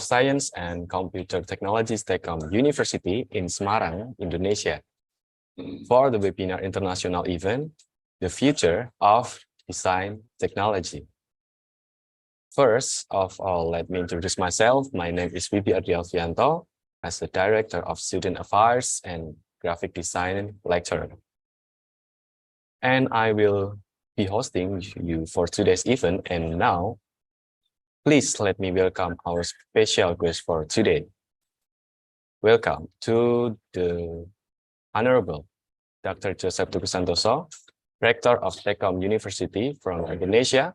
Science and Computer Technology STEKOM University in Semarang, Indonesia, for the webinar International event, The Future of Design Technology. First of all, let me introduce myself. My name is Wibi Alvianto, as the Director of Student Affairs and Graphic Design Lecturer. And I will be hosting you for today's event. And now, please let me welcome our special guest for today. Welcome to the Honorable Dr. Joseph Teguh Santoso, Rector of STEKOM University from Indonesia,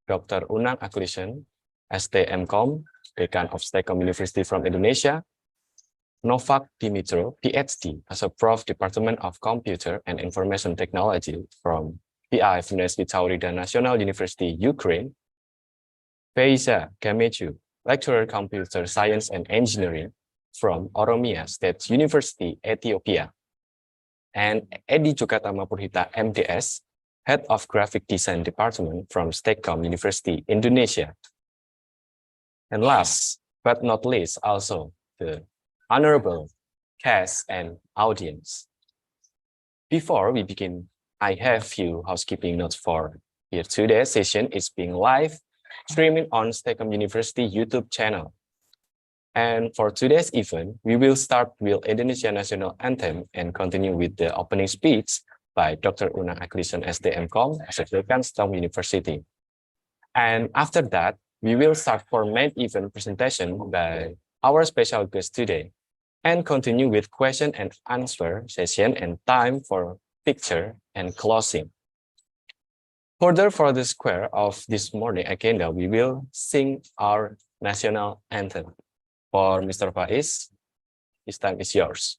Dr. Unang Aklishan, STMCom, Dekan of STEKOM University from Indonesia, Novak Dmitriy, PhD, as a Prof, Department of Computer and Information Technology from PI Vernadsky Taurida National University, Ukraine, Feyisha, Gemechu, Lecturer Computer Science and Engineering from Oromia State University, Ethiopia, and Ardi Jogatama Purhita, M.Ds, Head of Graphic Design Department from STEKOM University, Indonesia. And last but not least, also the honorable guests and audience. Before we begin, I have few housekeeping notes for here. Today's session is being live streaming on STEKOM University YouTube channel. And for today's event, we will start with Indonesian National Anthem and continue with the opening speech by Dr. Unang Aklishan, STMCom, as a Dekan STEM University. And after that, we will start for main event presentation by our special guest today, and continue with question and answer session and time for picture and closing. Further, for the square of this morning agenda, we will sing our national anthem. For Mr. Faiz, this time is yours.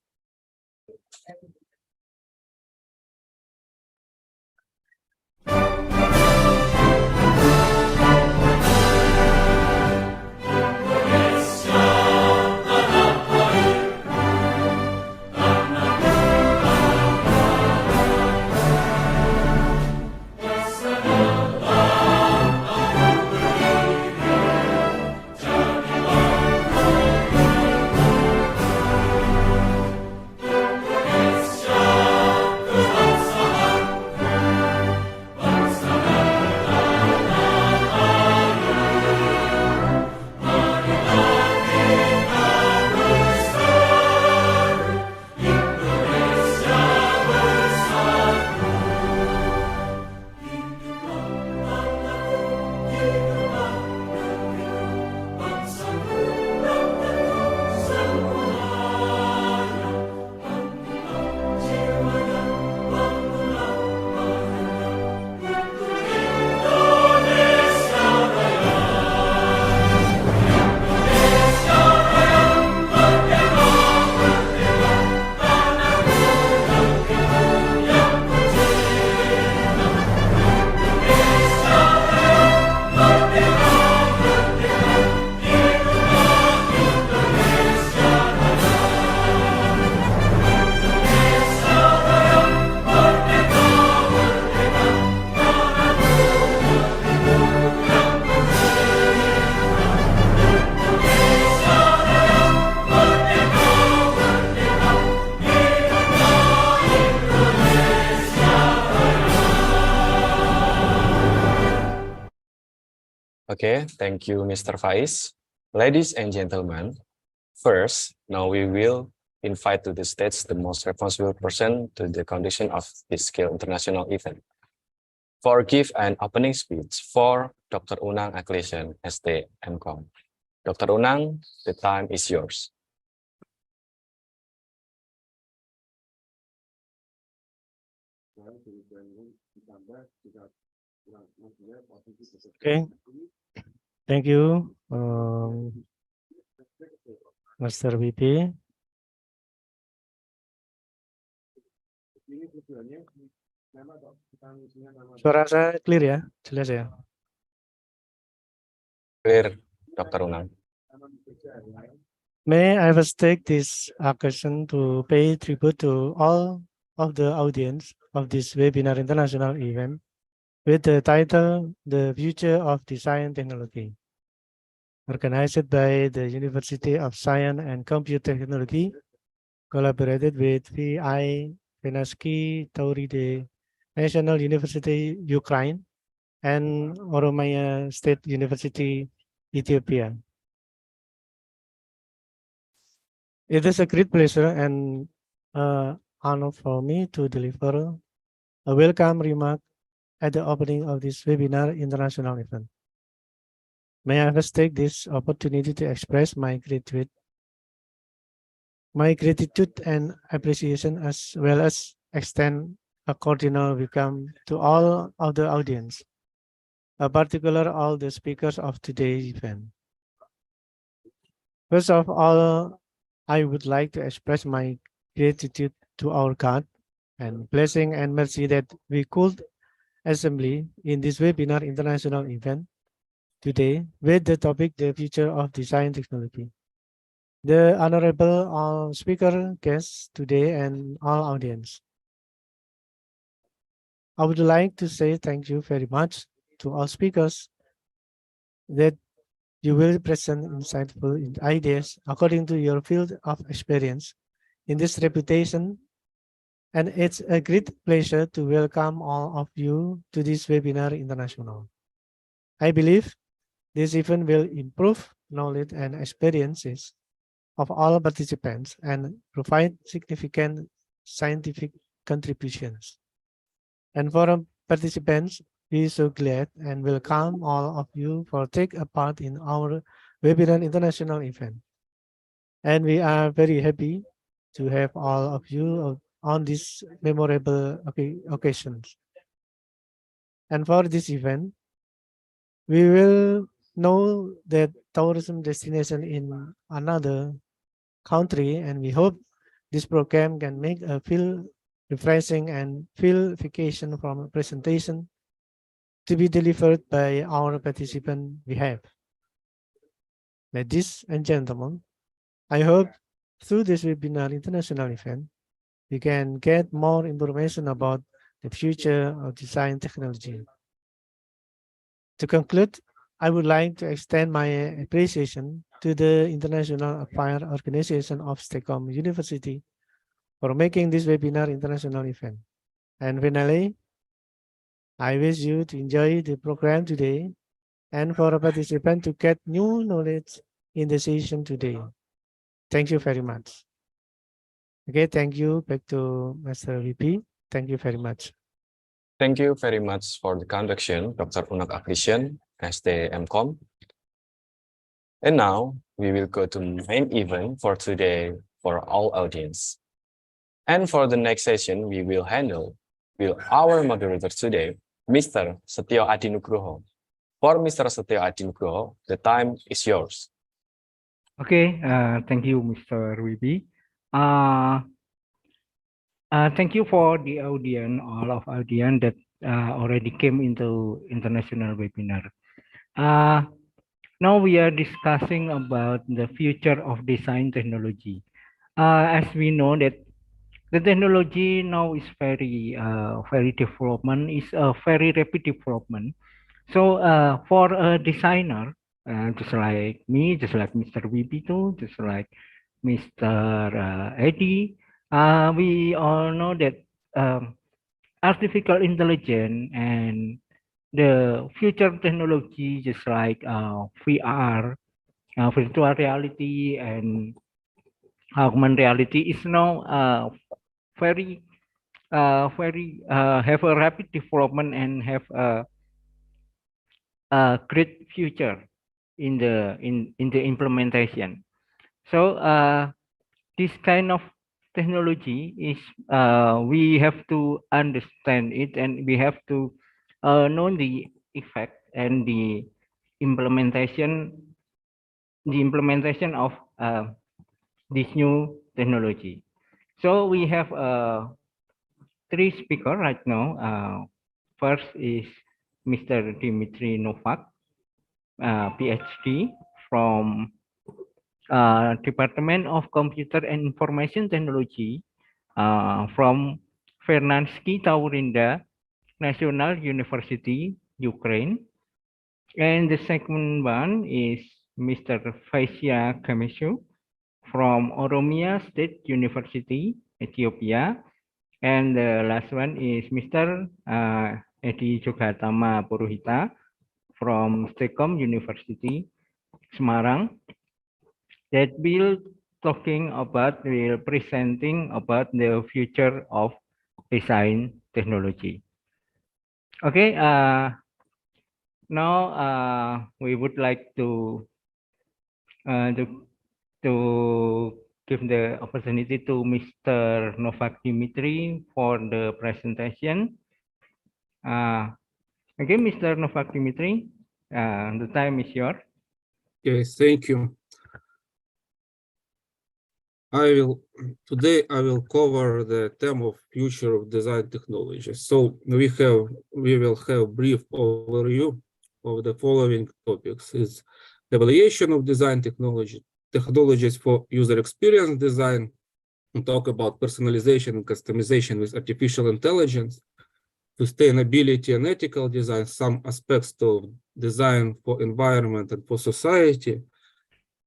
Okay, thank you, Mr. Faiz. Ladies and gentlemen, first, now we will invite to the stage the most responsible person to the conduction of this scale international event. For give an opening speech for Dr. Unang Aklishan, STMCom. Dr. Unang, the time is yours. Okay. Thank you, Mr. Wibi. Suara saya clear ya, jelas ya. Clear, Dr. Unang. May I first take this occasion to pay tribute to all of the audience of this webinar international event with the title, The Future of Design Technology. organized by the University of Science and Computer Technology, collaborated with VI, Vernadsky, Taurida, National University, Ukraine, and Oromia State University, Ethiopia. It is a great pleasure and honor for me to deliver a welcome remark at the opening of this webinar international event. May I first take this opportunity to express my gratitude and appreciation, as well as extend a cordial welcome to all of the audience, in particular all the speakers of today's event. First of all, I would like to express my gratitude to our God and blessing and mercy that we could assembly in this webinar international event today with the topic the future of design technology. The honorable speaker guests today and all audience. I would like to say thank you very much to all speakers that you will present insightful ideas according to your field of experience in this reputation. And it's a great pleasure to welcome all of you to this webinar international. I believe this event will improve knowledge and experiences of all participants and provide significant scientific contributions. And for participants, we are so glad and welcome all of you for take a part in our webinar international event. And we are very happy to have all of you on this memorable occasions. And for this event, we will know that tourism destination in another country, and we hope this program can make a feel refreshing and feel vacation from a presentation to be delivered by our participant we have. Ladies and gentlemen, I hope through this webinar international event, we can get more information about the future of design technology. To conclude, I would like to extend my appreciation to the International Affairs Organization of STEKOM University for making this webinar international event. And finally, I wish you to enjoy the program today and for a participant to get new knowledge in the session today. Thank you very much. Okay, thank you. Back to Mr. VP. Thank you very much. Thank you very much for the conduction, Dr. Unak Akrishan, STMCom. And now we will go to main event for today for all audience. And for the next session, we will handle with our moderator today, Mr. Setio Adinugroho. For Mr. Setio Adinugroho, the time is yours. Okay, thank you, Mr. Wibi. Thank you for the audience, all of audience that already came into international webinar. Now we are discussing about the future of design technology. As we know that the technology now is very development, is a very rapid development. So for a designer, just like me, just like Mr. Wibi too, just like Mr. Eddie, we all know that artificial intelligence and the future technology, just like VR, virtual reality, and augmented reality, is now very have a rapid development and have a great future in the implementation. So this kind of technology is we have to understand it, and we have to know the effect and the implementation of this new technology. So we have three speakers right now. First is Mr. Dmitriy Novak, PhD from Department of Computer and Information Technology from Vernadsky, Taurida, National University, Ukraine. And the second one is Mr. Feyisha Gemechu from Oromia State University, Ethiopia. And the last one is Mr. Jogatama Purhita from STEKOM University, Semarang. That will presenting about the future of design technology. Okay, now we would like to give the opportunity to Mr. Novak Dmitriy for the presentation. Okay, Mr. Novak Dmitriy, the time is yours. Yes, thank you. Today I will cover the theme of future of design technology. So we will have brief overview of the following topics: is evaluation of design technologies for user experience design. We'll talk about personalization and customization with artificial intelligence, sustainability and ethical design, some aspects of design for environment and for society,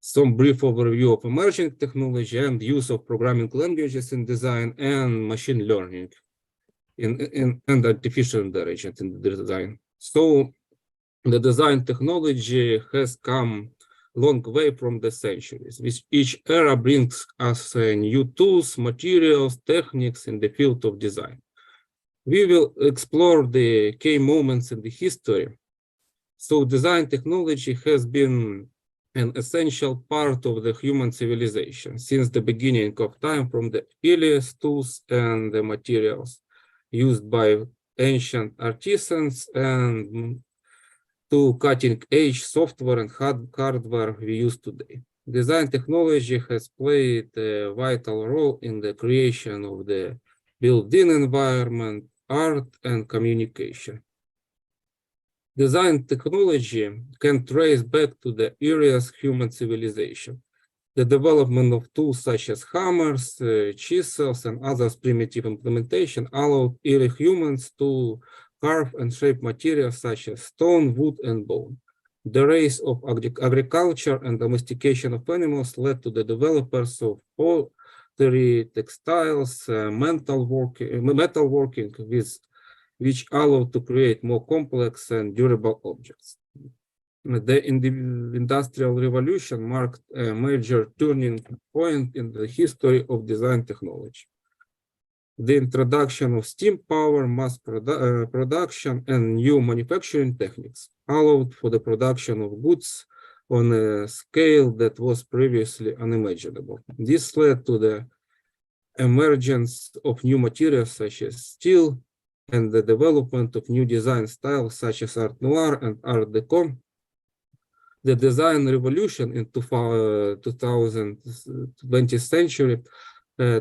some brief overview of emerging technology and use of programming languages in design, and machine learning and artificial intelligence in the design. So the design technology has come a long way from the centuries, with each era brings us new tools, materials, techniques in the field of design. We will explore the key moments in the history. So design technology has been an essential part of the human civilization since the beginning of time, from the earliest tools and the materials used by ancient artisans and to cutting-edge software and hardware we use today. Design technology has played a vital role in the creation of the built-in environment, art, and communication. Design technology can trace back to the earliest human civilization. The development of tools such as hammers, chisels, and other primitive implementation allowed early humans to carve and shape materials such as stone, wood, and bone. The rise of agriculture and domestication of animals led to the developers of pottery, textiles, metalworking, which allowed to create more complex and durable objects. The Industrial Revolution marked a major turning point in the history of design technology. The introduction of steam power, mass production, and new manufacturing techniques allowed for the production of goods on a scale that was previously unimaginable. This led to the emergence of new materials such as steel and the development of new design styles such as Art Noir and Art Deco. The design revolution in 20th century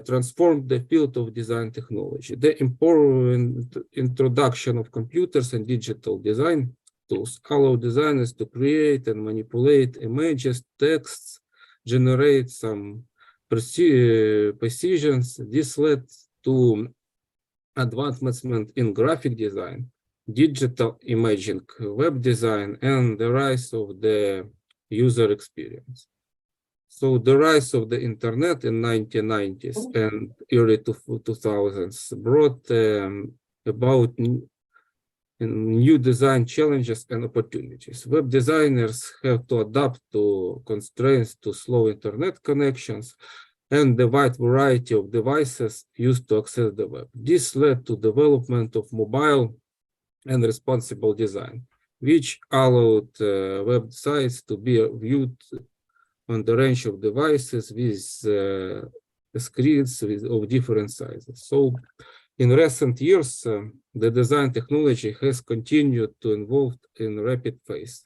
transformed the field of design technology. The important introduction of computers and digital design tools allow designers to create and manipulate images, texts, generate some precisions. This led to advancement in graphic design, digital imaging, web design, and the rise of the user experience. So the rise of the internet in 1990s and early 2000s brought about new design challenges and opportunities. Web designers have to adapt to constraints to slow internet connections and the wide variety of devices used to access the web. This led to development of mobile and responsible design, which allowed websites to be viewed on the range of devices with screens of different sizes. So in recent years, the design technology has continued to evolve in rapid pace.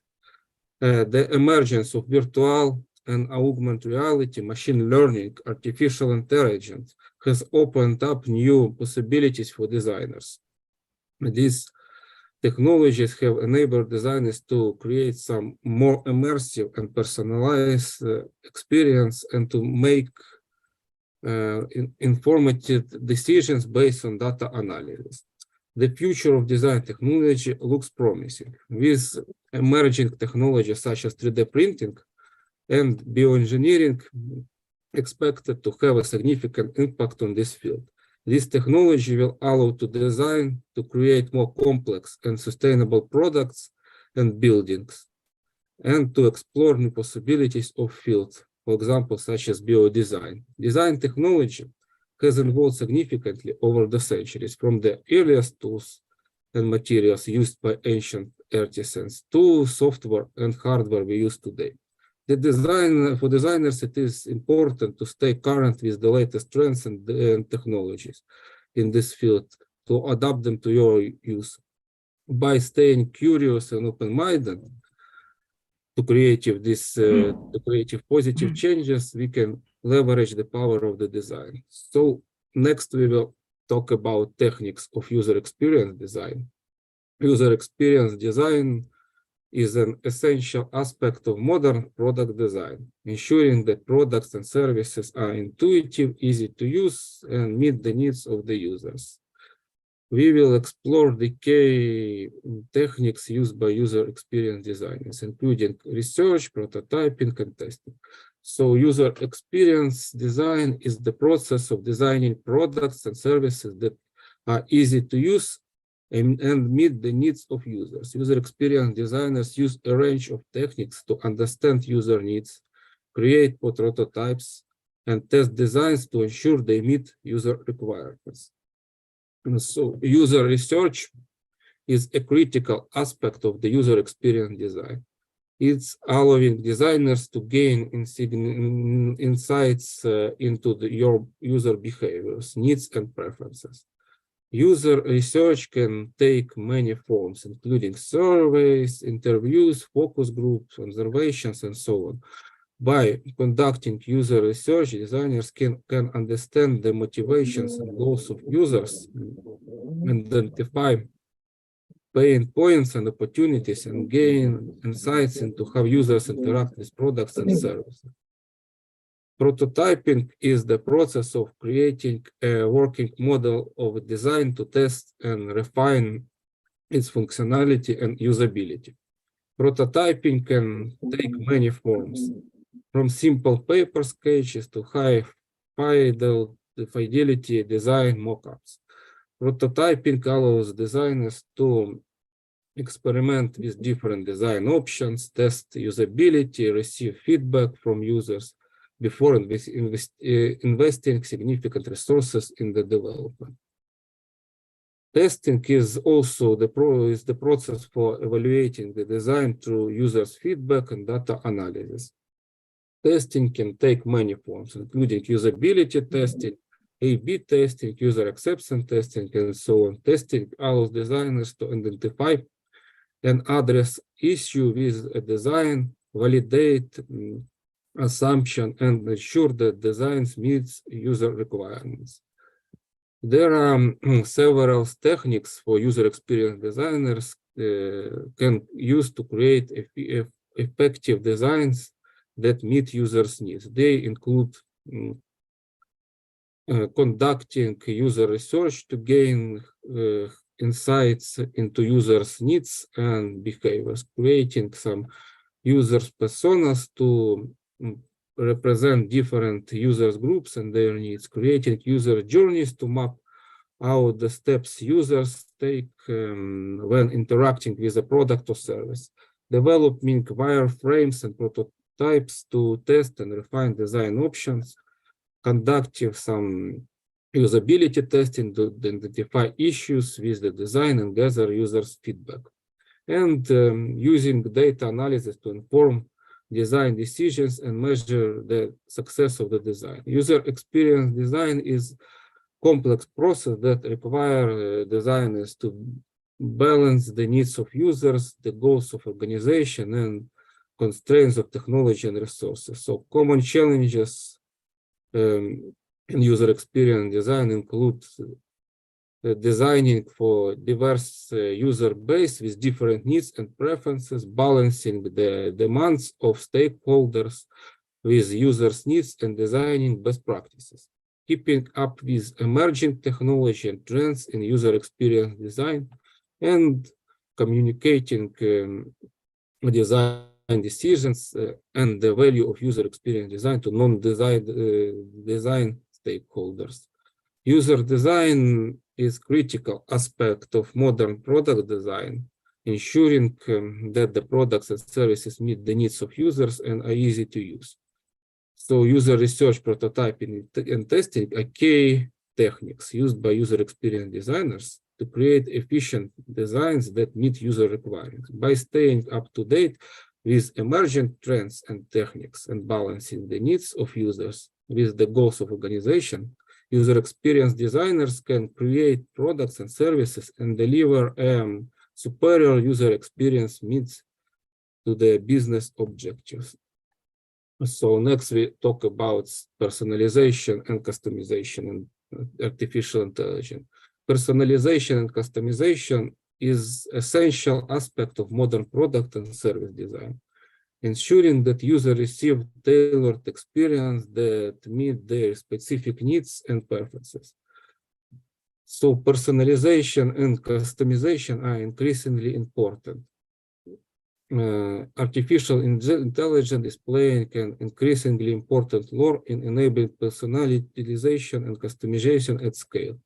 The emergence of virtual and augmented reality, machine learning, artificial intelligence has opened up new possibilities for designers. These technologies have enabled designers to create some more immersive and personalized experience and to make informative decisions based on data analysis. The future of design technology looks promising. With emerging technologies such as 3D printing, and bioengineering expected to have a significant impact on this field. This technology will allow to design to create more complex and sustainable products and buildings, and to explore new possibilities of fields, for example, such as biodesign. Design technology has evolved significantly over the centuries, from the earliest tools and materials used by ancient artisans to software and hardware we use today. For designers, it is important to stay current with the latest trends and technologies in this field, to adapt them to your use. By staying curious and open-minded to creative positive changes, we can leverage the power of the design. So next we will talk about techniques of user experience design. User experience design is an essential aspect of modern product design, ensuring that products and services are intuitive, easy to use, and meet the needs of the users. We will explore the key techniques used by user experience designers, including research, prototyping, and testing. So user experience design is the process of designing products and services that are easy to use and meet the needs of users. User experience designers use a range of techniques to understand user needs, create prototypes, and test designs to ensure they meet user requirements. And so user research is a critical aspect of the user experience design. It's allowing designers to gain insights into your user behaviors, needs, and preferences. User research can take many forms, including surveys, interviews, focus groups, observations, and so on. By conducting user research, designers can understand the motivations and goals of users, identify pain points and opportunities, and gain insights into how users interact with products and services. Prototyping is the process of creating a working model of a design to test and refine its functionality and usability. Prototyping can take many forms, from simple paper sketches to high fidelity design mockups. Prototyping allows designers to experiment with different design options, test usability, receive feedback from users before investing significant resources in the development. Testing is also the process for evaluating the design through users' feedback and data analysis. Testing can take many forms, including usability testing, A/B testing, user acceptance testing, and so on. Testing allows designers to identify and address issues with a design, validate assumption, and ensure that designs meets user requirements. There are several techniques for user experience designers can use to create effective designs that meet users' needs. They include conducting user research to gain insights into users' needs and behaviors, creating some users' personas to represent different users groups and their needs, creating user journeys to map out the steps users take when interacting with a product or service, developing wireframes and prototypes to test and refine design options, conducting some usability testing to identify issues with the design and gather users' feedback, and using data analysis to inform design decisions and measure the success of the design. User experience design is a complex process that requires designers to balance the needs of users, the goals of organization, and constraints of technology and resources. So common challenges in user experience design include designing for diverse user base with different needs and preferences, balancing the demands of stakeholders with users' needs, and designing best practices, keeping up with emerging technology and trends in user experience design, and communicating design decisions and the value of user experience design to non-design design stakeholders. User design is critical aspect of modern product design, ensuring that the products and services meet the needs of users and are easy to use. So user research, prototyping, and testing are key techniques used by user experience designers to create efficient designs that meet user requirements. By staying up to date with emerging trends and techniques and balancing the needs of users with the goals of organization, user experience designers can create products and services and deliver superior user experience meets to the business objectives. So next we talk about personalization and customization and artificial intelligence. Personalization and customization is essential aspect of modern product and service design, ensuring that users receive tailored experience that meet their specific needs and preferences. So personalization and customization are increasingly important. Artificial intelligence is playing an increasingly important role in enabling personalization and customization at scale,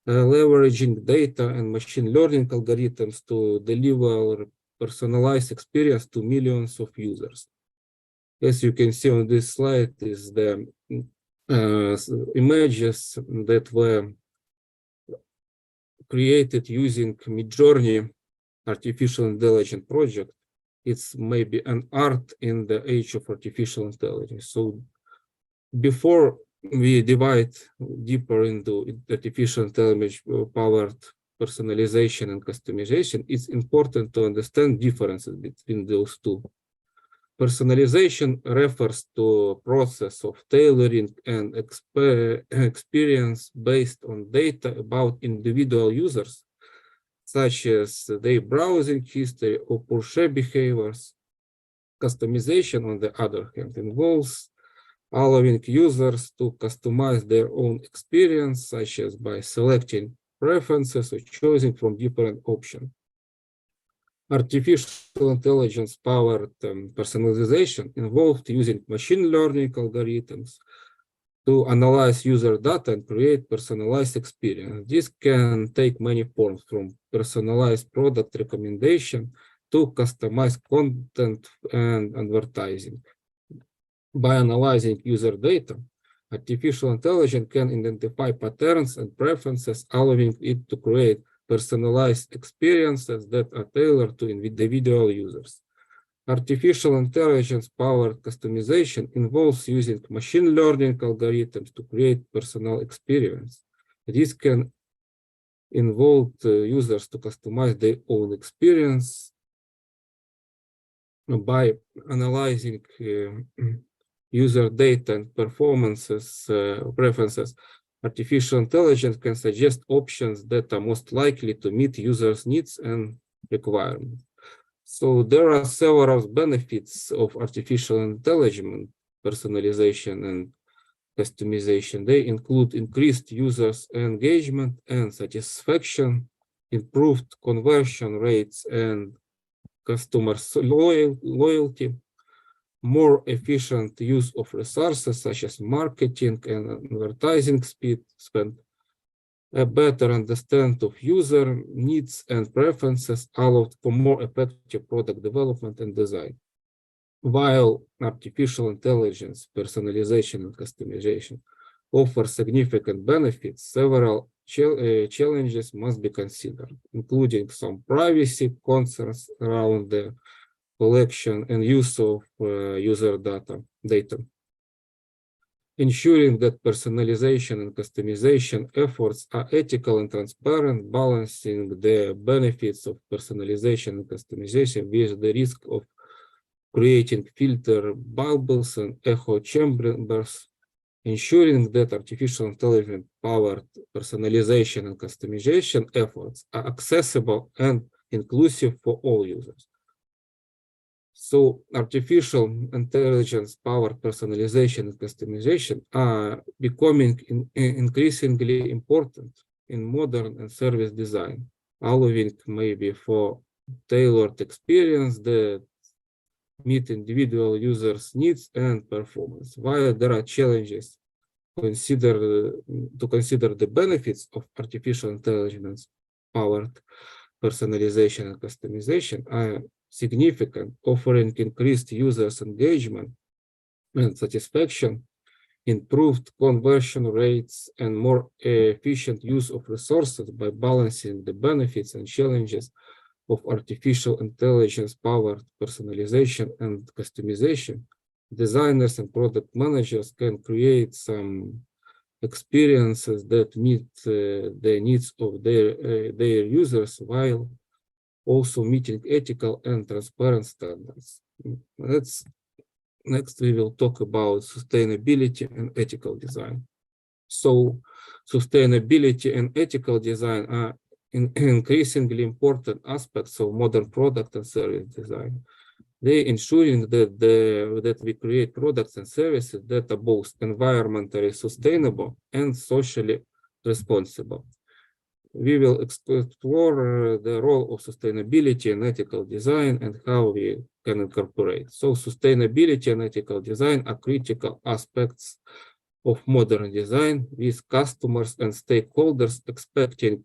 leveraging data and machine learning algorithms to deliver personalized experience to millions of users. As you can see on this slide is the images that were created using Midjourney artificial intelligence project. It's maybe an art in the age of artificial intelligence. So before we divide deeper into artificial intelligence powered personalization and customization, it's important to understand differences between those two. Personalization refers to a process of tailoring and experience based on data about individual users, such as their browsing history or purchase behaviors. Customization, on the other hand, involves allowing users to customize their own experience, such as by selecting preferences or choosing from different options. Artificial intelligence powered personalization involved using machine learning algorithms to analyze user data and create personalized experience. This can take many forms, from personalized product recommendation to customized content and advertising. By analyzing user data, artificial intelligence can identify patterns and preferences, allowing it to create personalized experiences that are tailored to individual users. Artificial intelligence-powered customization involves using machine learning algorithms to create personal experience. This can involve users to customize their own experience by analyzing user data and performances preferences. Artificial intelligence can suggest options that are most likely to meet users' needs and requirements. So there are several benefits of artificial intelligence, personalization and customization. They include increased users' engagement and satisfaction, improved conversion rates and customer loyalty, more efficient use of resources such as marketing and advertising spend, a better understanding of user needs and preferences allowed for more effective product development and design. While artificial intelligence, personalization, and customization offer significant benefits, several challenges must be considered, including some privacy concerns around the collection and use of user data. Ensuring that personalization and customization efforts are ethical and transparent, balancing the benefits of personalization and customization with the risk of creating filter bubbles and echo chambers, ensuring that artificial intelligence powered personalization and customization efforts are accessible and inclusive for all users. So artificial intelligence powered personalization and customization are becoming increasingly important in modern and service design, allowing maybe for tailored experience that meet individual users' needs and performance. While there are challenges to consider the benefits of artificial intelligence-powered personalization and customization are significant, offering increased users' engagement and satisfaction, improved conversion rates, and more efficient use of resources by balancing the benefits and challenges of artificial intelligence-powered personalization and customization. Designers and product managers can create some experiences that meet the needs of their users while also meeting ethical and transparent standards. Next, we will talk about sustainability and ethical design. So, sustainability and ethical design are increasingly important aspects of modern product and service design. They ensuring that we create products and services that are both environmentally sustainable and socially responsible. We will explore the role of sustainability and ethical design and how we can incorporate. So sustainability and ethical design are critical aspects of modern design, with customers and stakeholders expecting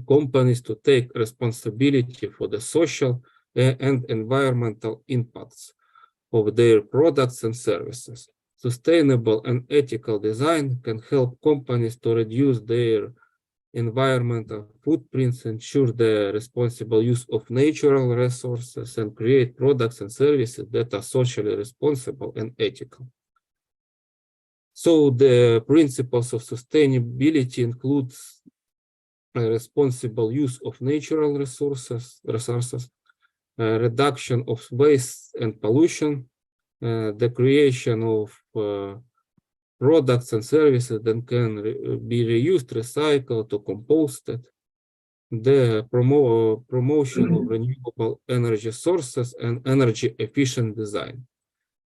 companies to take responsibility for the social and environmental impacts of their products and services. Sustainable and ethical design can help companies to reduce their environmental footprints, ensure the responsible use of natural resources, and create products and services that are socially responsible and ethical. So the principles of sustainability include responsible use of natural resources, reduction of waste and pollution, the creation of products and services that can be reused, recycled, or composted, the promotion of renewable energy sources and energy efficient design,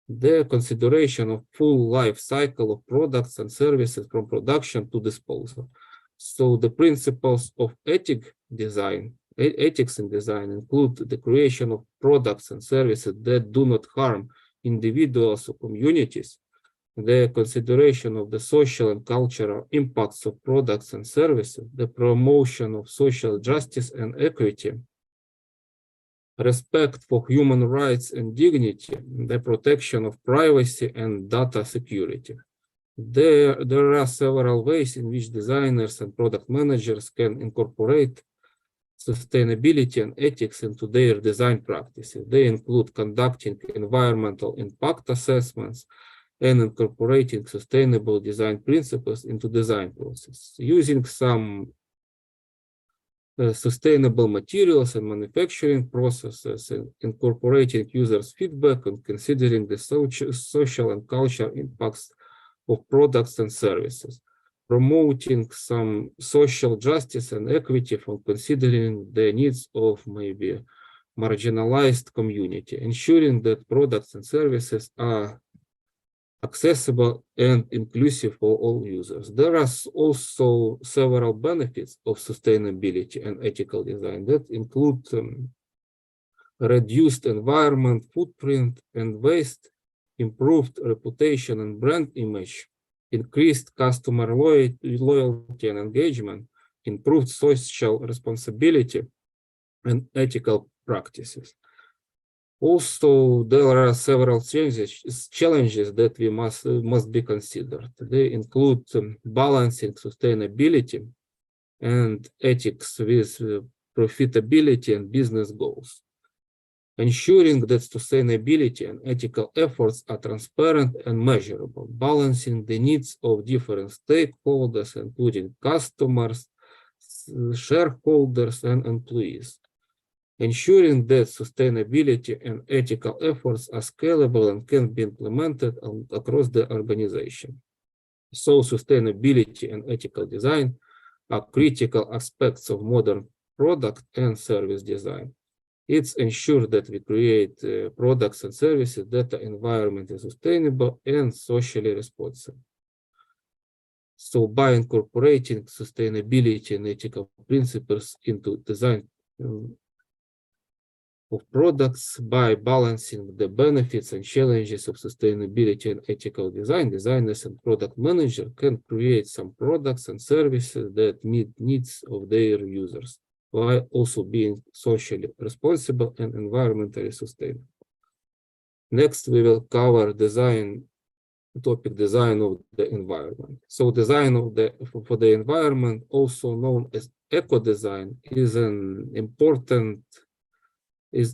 the consideration of full life cycle of products and services from production to disposal. So the principles of ethics in design include the creation of products and services that do not harm individuals or communities, the consideration of the social and cultural impacts of products and services, the promotion of social justice and equity, respect for human rights and dignity, the protection of privacy and data security. There are several ways in which designers and product managers can incorporate sustainability and ethics into their design practices. They include conducting environmental impact assessments and incorporating sustainable design principles into design process, using some sustainable materials and manufacturing processes, and incorporating users' feedback and considering the social and cultural impacts of products and services, promoting some social justice and equity from considering the needs of maybe marginalized community, ensuring that products and services are accessible and inclusive for all users. There are also several benefits of sustainability and ethical design that include reduced environment footprint and waste, improved reputation and brand image, increased customer loyalty and engagement, improved social responsibility, and ethical practices. Also, there are several challenges that we must be considered. They include balancing sustainability and ethics with profitability and business goals, ensuring that sustainability and ethical efforts are transparent and measurable, balancing the needs of different stakeholders, including customers, shareholders, and employees, ensuring that sustainability and ethical efforts are scalable and can be implemented across the organization. So sustainability and ethical design are critical aspects of modern product and service design. It's ensure that we create products and services that are environmentally sustainable and socially responsible. So by incorporating sustainability and ethical principles into design of products by balancing the benefits and challenges of sustainability and ethical design. Designers and product managers can create some products and services that meet needs of their users, while also being socially responsible and environmentally sustainable. Next, we will cover design of the environment. So design of for the environment, also known as eco-design, is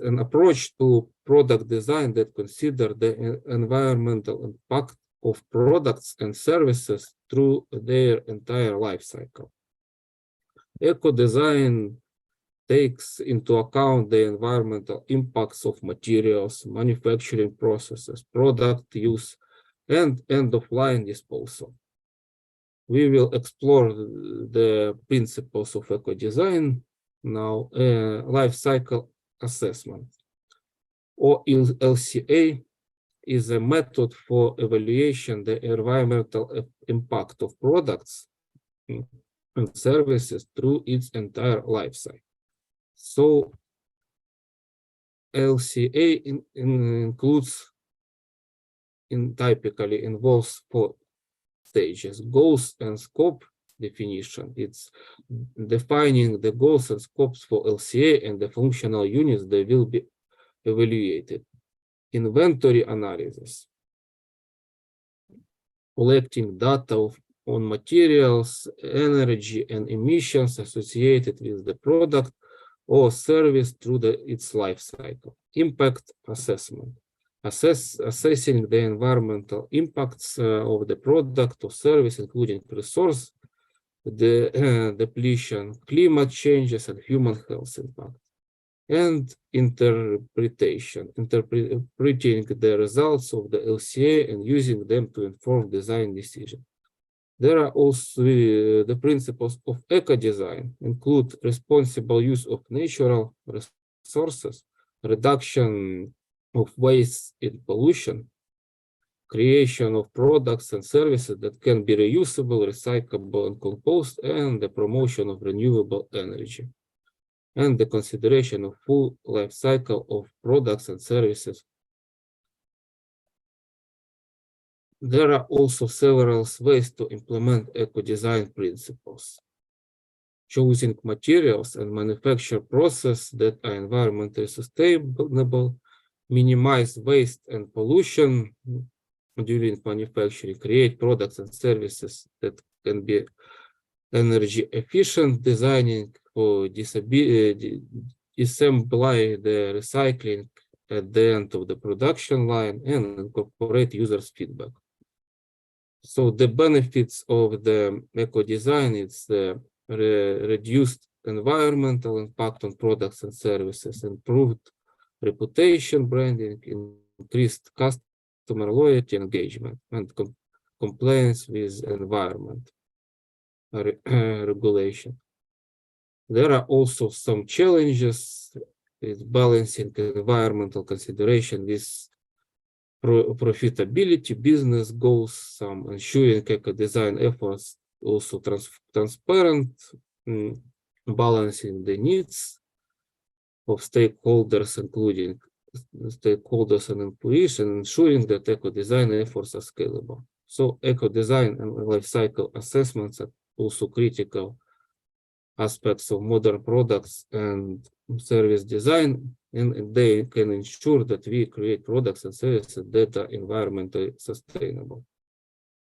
an approach to product design that consider the environmental impact of products and services through their entire life cycle. Eco-design takes into account the environmental impacts of materials, manufacturing processes, product use, and end-of-line disposal. We will explore the principles of eco-design now. Life cycle assessment, or LCA, is a method for evaluation the environmental impact of products and services through its entire life cycle. So LCA typically involves 4 stages: goals and scope definition. It's defining the goals and scopes for LCA and the functional units that will be evaluated. Inventory analysis, collecting data on materials, energy, and emissions associated with the product or service through its life cycle. Impact assessment, assessing the environmental impacts of the product or service, including resource depletion, climate changes, and human health impact. And interpretation, interpreting the results of the LCA and using them to inform design decisions. There are also the principles of eco-design, include responsible use of natural resources, reduction of waste and pollution, creation of products and services that can be reusable, recyclable, and composed, and the promotion of renewable energy, and the consideration of full life cycle of products and services. There are also several ways to implement eco-design principles. Choosing materials and manufacture process that are environmentally sustainable, minimize waste and pollution during manufacturing, create products and services that can be energy efficient, designing for disassembly the recycling at the end of the production line, and incorporate users' feedback. So the benefits of the eco-design is the reduced environmental impact on products and services, improved reputation, branding, increased customer loyalty, engagement, and compliance with environment regulation. There are also some challenges with balancing environmental consideration with profitability, business goals, some ensuring eco-design efforts also transparent, balancing the needs of stakeholders, including stakeholders and employees, and ensuring that eco-design efforts are scalable. So eco-design and life cycle assessments are also critical aspects of modern products and service design, and they can ensure that we create products and services that are environmentally sustainable.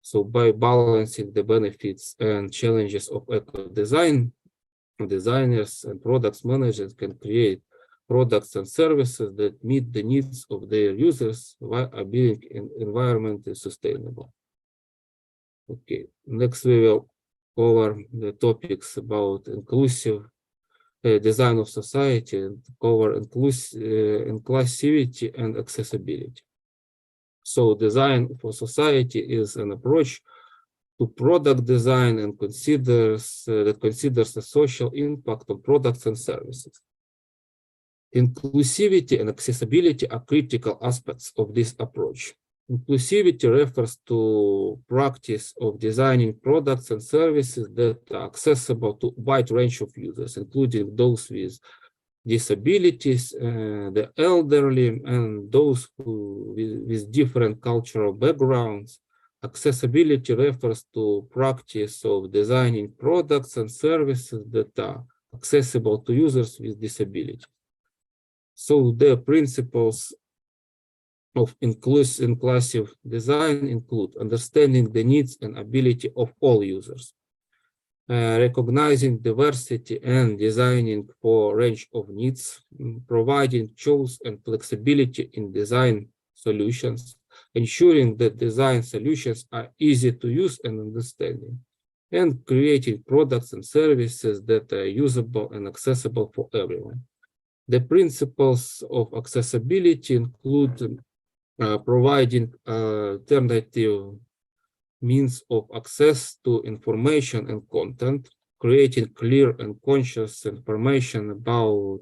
So by balancing the benefits and challenges of eco-design, designers and products managers can create products and services that meet the needs of their users while being environmentally sustainable. Okay, next we will cover the topics about inclusive design of society and cover inclusivity and accessibility. So design for society is an approach to product design and considers the social impact of products and services. Inclusivity and accessibility are critical aspects of this approach. Inclusivity refers to practice of designing products and services that are accessible to a wide range of users, including those with disabilities, the elderly, and those who with different cultural backgrounds. Accessibility refers to practice of designing products and services that are accessible to users with disabilities. So the principles of inclusive design include understanding the needs and ability of all users, recognizing diversity and designing for a range of needs, providing choice and flexibility in design solutions, ensuring that design solutions are easy to use and understanding, and creating products and services that are usable and accessible for everyone. The principles of accessibility include providing alternative means of access to information and content, creating clear and conscious information about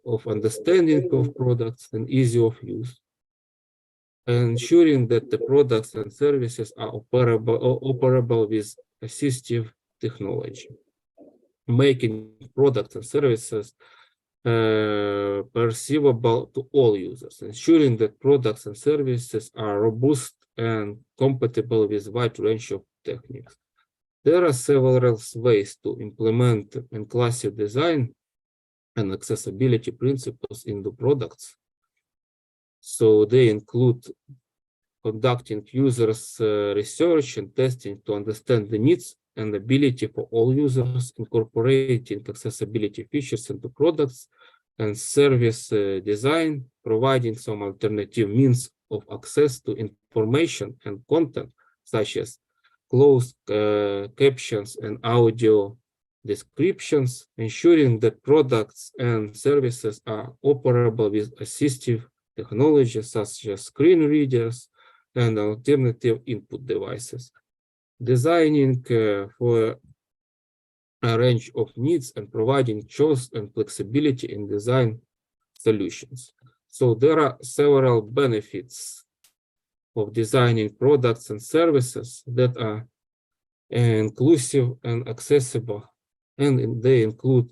of understanding of products and easy of use, ensuring that the products and services are operable with assistive technology, making products and services perceivable to all users, ensuring that products and services are robust and compatible with a wide range of techniques. There are several ways to implement inclusive design and accessibility principles in the products. So they include conducting users research and testing to understand the needs and ability for all users, incorporating accessibility features into products and service design, providing some alternative means of access to information and content, such as closed captions and audio descriptions, ensuring that products and services are operable with assistive technologies such as screen readers and alternative input devices, designing for a range of needs and providing choice and flexibility in design solutions. So there are several benefits of designing products and services that are inclusive and accessible, and they include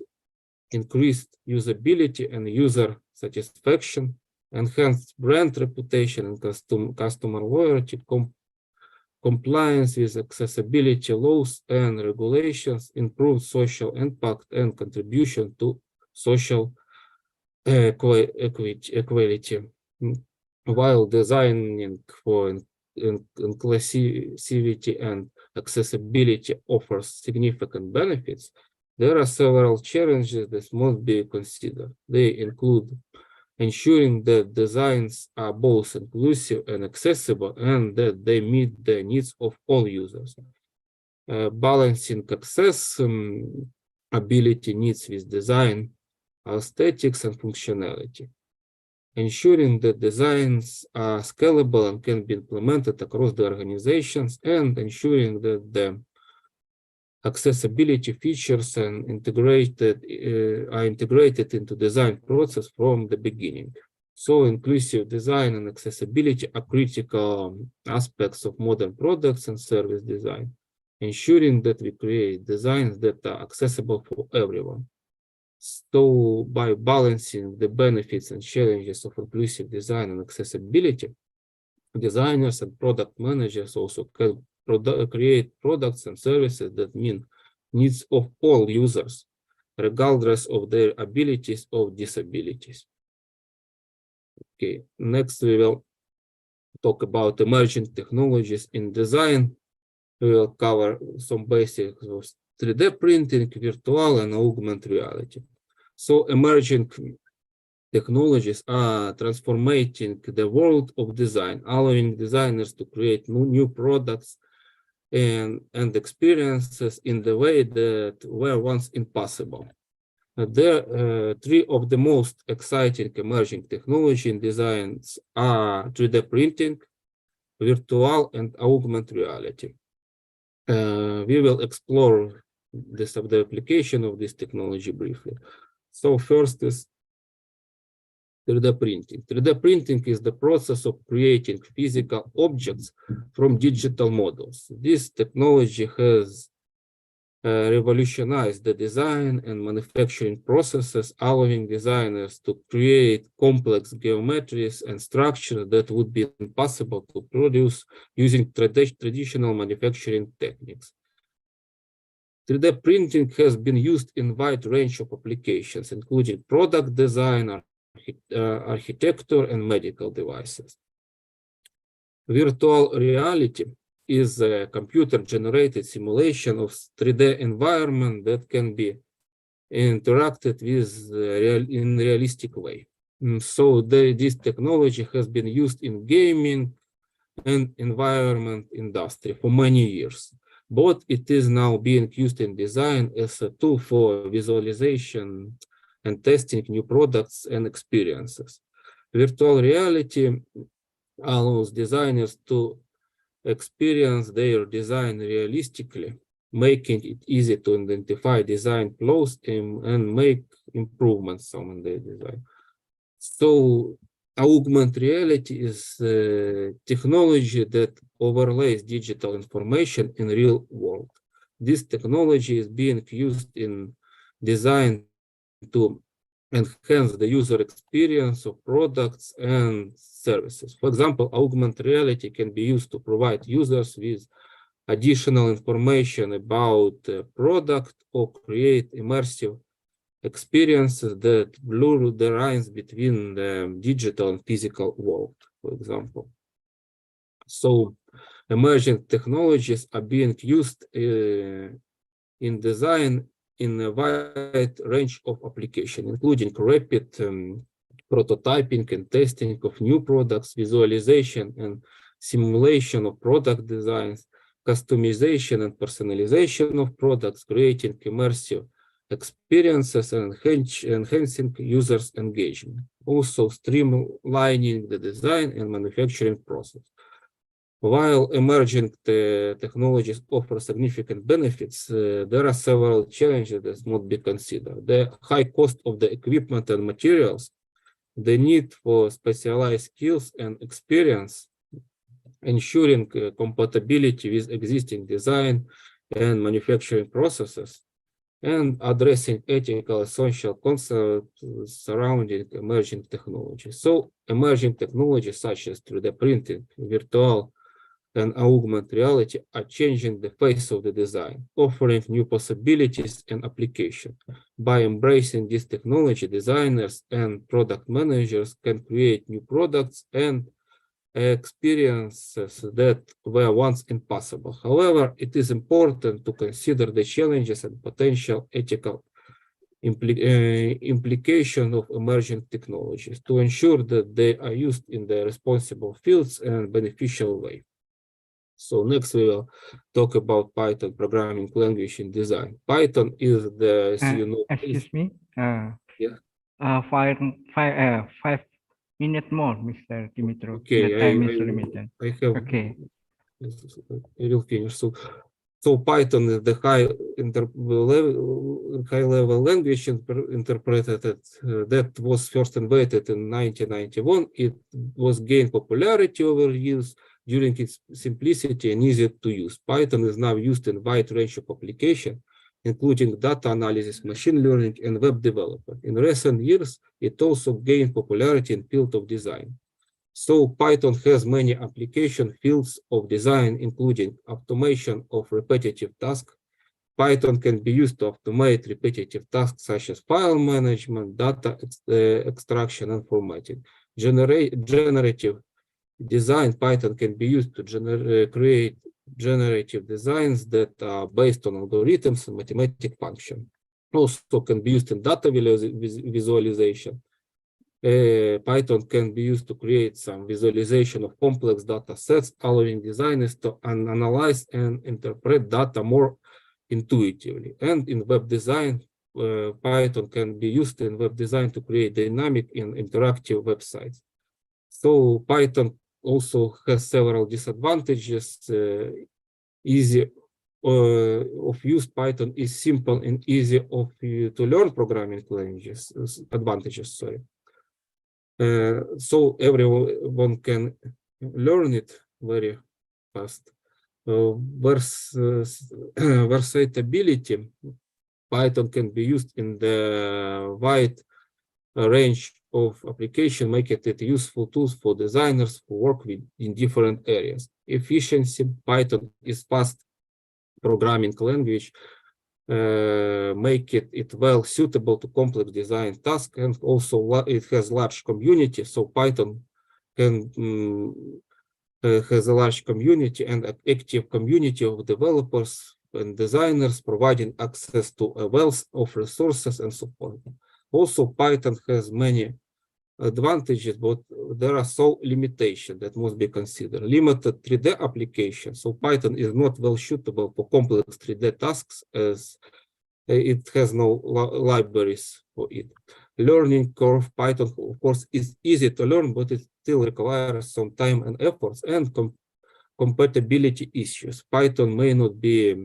increased usability and user satisfaction, enhanced brand reputation and customer loyalty, compliance with accessibility laws and regulations, improved social impact and contribution to social equality, while designing for inclusivity and accessibility offers significant benefits. There are several challenges that must be considered. They include ensuring that designs are both inclusive and accessible and that they meet the needs of all users. Balancing accessibility needs with design, aesthetics, and functionality. Ensuring that designs are scalable and can be implemented across the organizations, and ensuring that the accessibility features and are integrated into design process from the beginning. So inclusive design and accessibility are critical aspects of modern products and service design, ensuring that we create designs that are accessible for everyone. So by balancing the benefits and challenges of inclusive design and accessibility, designers and product managers also can create products and services that meet needs of all users, regardless of their abilities or disabilities. Okay, next we will talk about emerging technologies in design. We will cover some basics of 3D printing, virtual and augmented reality. So emerging technologies are transforming the world of design, allowing designers to create new products and experiences in the way that were once impossible. Three of the most exciting emerging technology in designs are 3D printing, virtual and augmented reality. We will explore the application of this technology briefly. So first is 3D printing. 3D printing is the process of creating physical objects from digital models. This technology has revolutionized the design and manufacturing processes, allowing designers to create complex geometries and structures that would be impossible to produce using traditional manufacturing techniques. 3D printing has been used in a wide range of applications, including product design, architecture, and medical devices. Virtual reality is a computer-generated simulation of 3D environment that can be interacted with in a realistic way. So this technology has been used in gaming and environment industry for many years, but it is now being used in design as a tool for visualization and testing new products and experiences. Virtual reality allows designers to experience their design realistically, making it easy to identify design flaws and make improvements on their design. So augmented reality is technology that overlays digital information in real world. This technology is being used in design to enhance the user experience of products and services. For example, augmented reality can be used to provide users with additional information about the product or create immersive experiences that blur the lines between the digital and physical world, for example. So emerging technologies are being used in design in a wide range of applications, including rapid prototyping and testing of new products, visualization and simulation of product designs, customization and personalization of products, creating immersive experiences and enhancing users' engagement. Also streamlining the design and manufacturing process. While emerging technologies offer significant benefits, there are several challenges that must be considered. The high cost of the equipment and materials, the need for specialized skills and experience, ensuring compatibility with existing design and manufacturing processes, and addressing ethical and social concepts surrounding emerging technologies. So emerging technologies such as 3D printing, virtual and augmented reality are changing the face of the design, offering new possibilities and applications. By embracing this technology, designers and product managers can create new products and experiences that were once impossible. However, it is important to consider the challenges and potential ethical implication of emerging technologies to ensure that they are used in the responsible fields and beneficial way. So next we will talk about Python programming language in design. Python is the, as you know, excuse me. Yeah. 5 minutes more, Mr. Dmitriy. Okay, The time is limited. I have. Okay. I will finish. So Python is the high level language interpreted that was first invented in 1991. It was gained popularity over years during its simplicity and easy to use. Python is now used in a wide range of applications, including data analysis, machine learning, and web development. In recent years, it also gained popularity in the field of design. So Python has many application fields of design, including automation of repetitive tasks. Python can be used to automate repetitive tasks such as file management, data extraction, and formatting. Generative design, Python can be used to create generative designs that are based on algorithms and mathematical functions. Also can be used in data visualization. Python can be used to create some visualization of complex data sets, allowing designers to analyze and interpret data more intuitively. And in web design, Python can be used in web design to create dynamic and interactive websites. So Python also has several disadvantages. Easy of use. Python is simple and easy to learn programming languages. Advantages, sorry. So everyone can learn it very fast. versatility, Python can be used in the wide range of application, making it useful tools for designers who work with in different areas. Efficiency, Python is fast programming language, make it well suitable to complex design tasks, and also it has large community. So Python can has a large community and an active community of developers and designers, providing access to a wealth of resources and support. Also, Python has many advantages, but there are some limitations that must be considered. Limited 3D application. So Python is not well suitable for complex 3D tasks as it has no libraries for it. Learning curve, Python, of course, is easy to learn, but it still requires some time and efforts and compatibility issues. Python may not be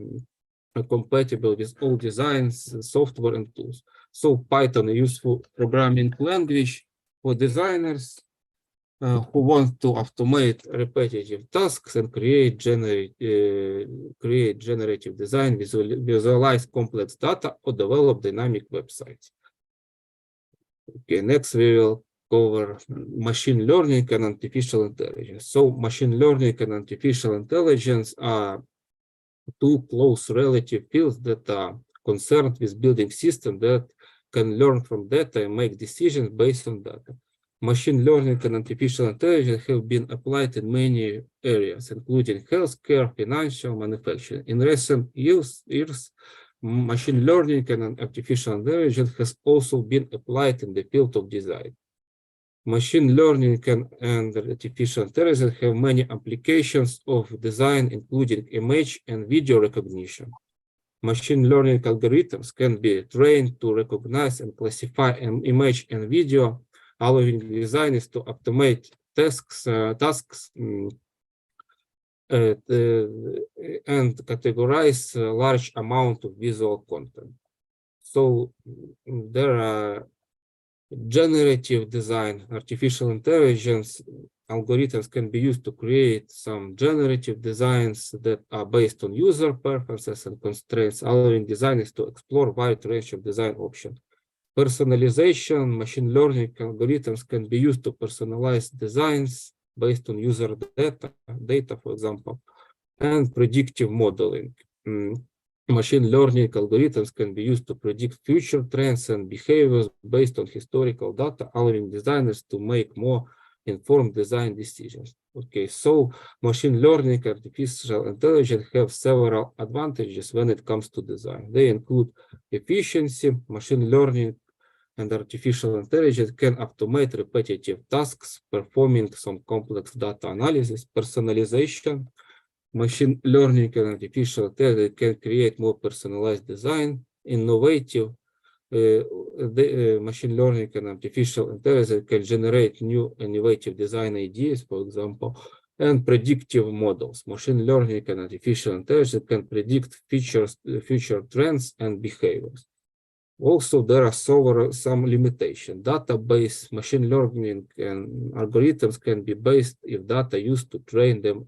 compatible with all designs, software, and tools. So Python is a useful programming language for designers who want to automate repetitive tasks and create generative design, visualize complex data, or develop dynamic websites. Okay, next we will cover machine learning and artificial intelligence. So machine learning and artificial intelligence are two close relative fields that are concerned with building systems that can learn from data and make decisions based on data. Machine learning and artificial intelligence have been applied in many areas, including healthcare, financial, manufacturing. In recent years, machine learning and artificial intelligence has also been applied in the field of design. Machine learning and artificial intelligence have many applications of design, including image and video recognition. Machine learning algorithms can be trained to recognize and classify an image and video, allowing designers to automate tasks and categorize a large amount of visual content. So there are generative design, artificial intelligence algorithms can be used to create some generative designs that are based on user preferences and constraints, allowing designers to explore a wide range of design options. Personalization, machine learning algorithms can be used to personalize designs based on user data, for example, and predictive modeling. Machine learning algorithms can be used to predict future trends and behaviors based on historical data, allowing designers to make more informed design decisions. Okay, so machine learning and artificial intelligence have several advantages when it comes to design. They include efficiency. Machine learning and artificial intelligence can automate repetitive tasks, performing some complex data analysis. Personalization. Machine learning and artificial intelligence can create more personalized design. Innovative. Machine learning and artificial intelligence can generate new innovative design ideas, for example, and predictive models. Machine learning and artificial intelligence can predict future trends and behaviors. Also, there are some limitations. Database machine learning and algorithms can be based if data used to train them.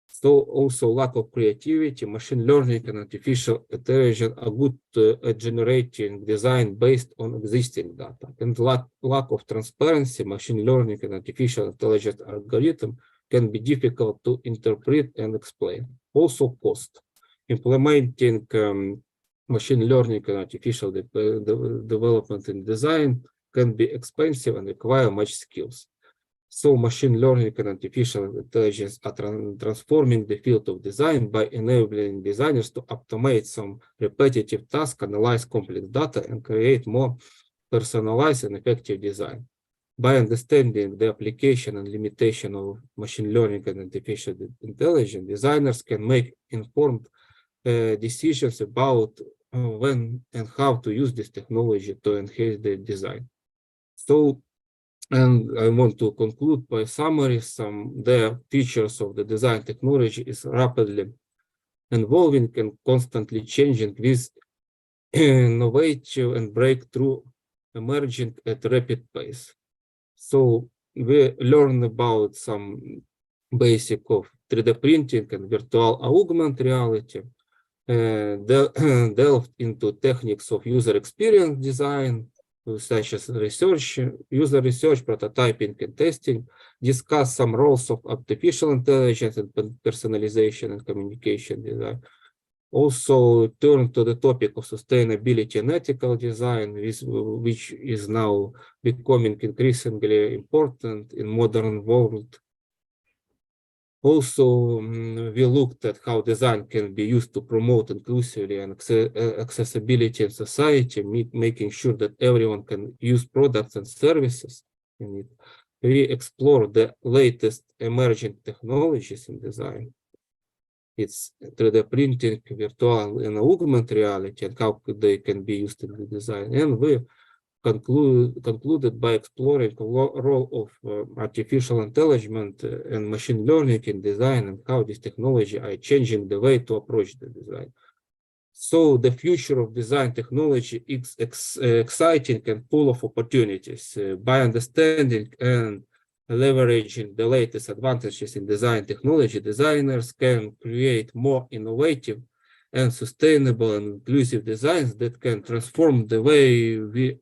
So also lack of creativity. Machine learning and artificial intelligence are good at generating design based on existing data. And lack of transparency. Machine learning and artificial intelligence algorithm can be difficult to interpret and explain. Also cost. Implementing machine learning and artificial development and design can be expensive and require much skills. So machine learning and artificial intelligence are transforming the field of design by enabling designers to automate some repetitive tasks, analyze complex data, and create more personalized and effective design. By understanding the application and limitation of machine learning and artificial intelligence, designers can make informed decisions about when and how to use this technology to enhance their design. So, and I want to conclude by summary. The features of the design technology is rapidly evolving and constantly changing, with innovative and breakthrough emerging at a rapid pace. So we learn about some basic of 3D printing and virtual augmented reality, delved into techniques of user experience design, such as user research, prototyping, and testing, discuss some roles of artificial intelligence and personalization and communication design. Also turn to the topic of sustainability and ethical design, which is now becoming increasingly important in modern world. Also, we looked at how design can be used to promote inclusivity and accessibility in society, making sure that everyone can use products and services in it. We explore the latest emerging technologies in design. It's 3D printing, virtual and augmented reality, and how they can be used in the design. And we concluded by exploring the role of artificial intelligence and machine learning in design and how this technology are changing the way to approach the design. So the future of design technology is exciting and full of opportunities. By understanding and leveraging the latest advantages in design technology, designers can create more innovative and sustainable and inclusive designs that can transform the way we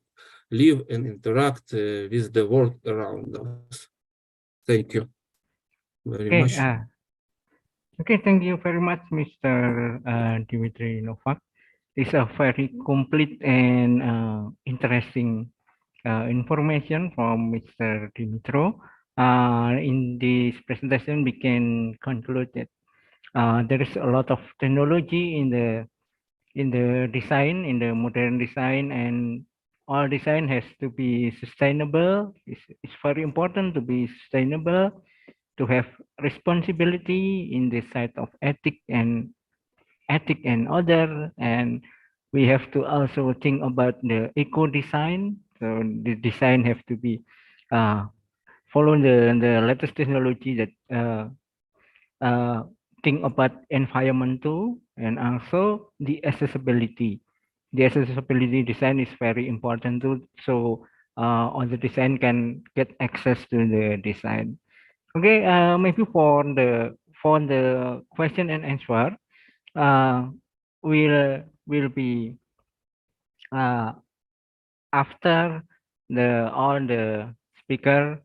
live and interact with the world around us. Thank you very much. Okay, thank you very much, Mr. Dmitry Novak. It's a very complete and interesting information from Mr. Dmitry. In this presentation, we can conclude that there is a lot of technology in the design, in the modern design, and all design has to be sustainable. It's very important to be sustainable, to have responsibility in the side of ethic and other, and we have to also think about the eco design. So the design have to be follow the latest technology that think about environment too, and also the accessibility. The accessibility design is very important too. So all the design can get access to the design. Okay, maybe for the question and answer, will be after all the speaker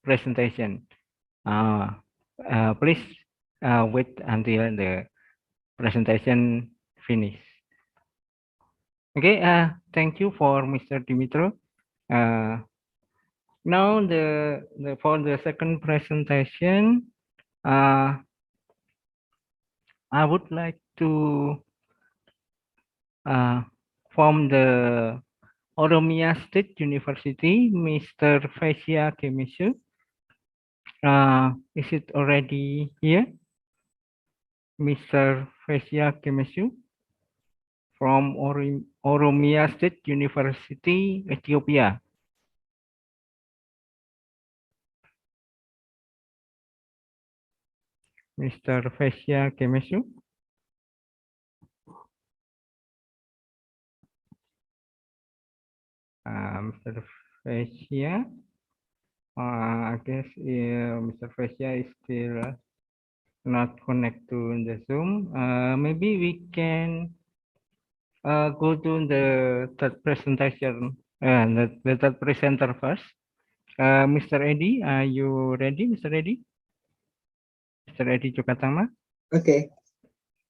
presentation. Please wait until the presentation finish. Okay, thank you for Mr. Dmitry. Now for the second presentation, I would like to from the Oromia State University, Mr. Feyisha Gemechu. Is it already here? Mr. Feyisha Gemechu from Oromia State University, Ethiopia. Mr. Feyisha Gemechu. Mr. Feyisha, I guess Mr. Feyisha is still not connected to the Zoom. Maybe we can go to the third presentation, the third presenter first. Mr. Edi, are you ready, Mr. Edi? Mr. Edi Jogatama? Okay,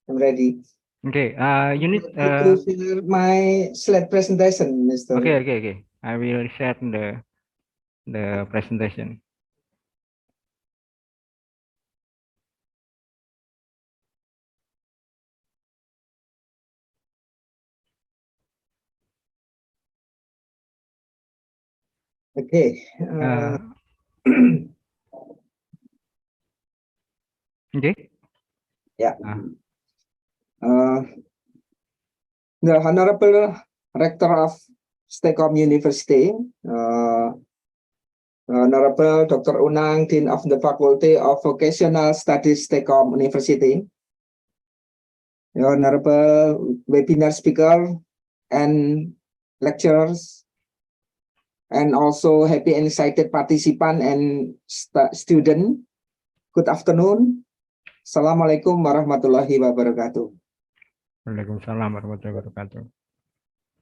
I'm ready. Okay, you need to share my slide presentation, Mr. Okay. I will share the presentation. Okay. Okay. Yeah. The Honorable Rector of STEKOM University, Honorable Dr. Unang, Dean of the Faculty of Vocational Studies, STEKOM University, Honorable webinar speaker and lecturers, and also happy and excited participant and student. Good afternoon. Assalamualaikum warahmatullahi wabarakatuh. Waalaikumsalam warahmatullahi wabarakatuh.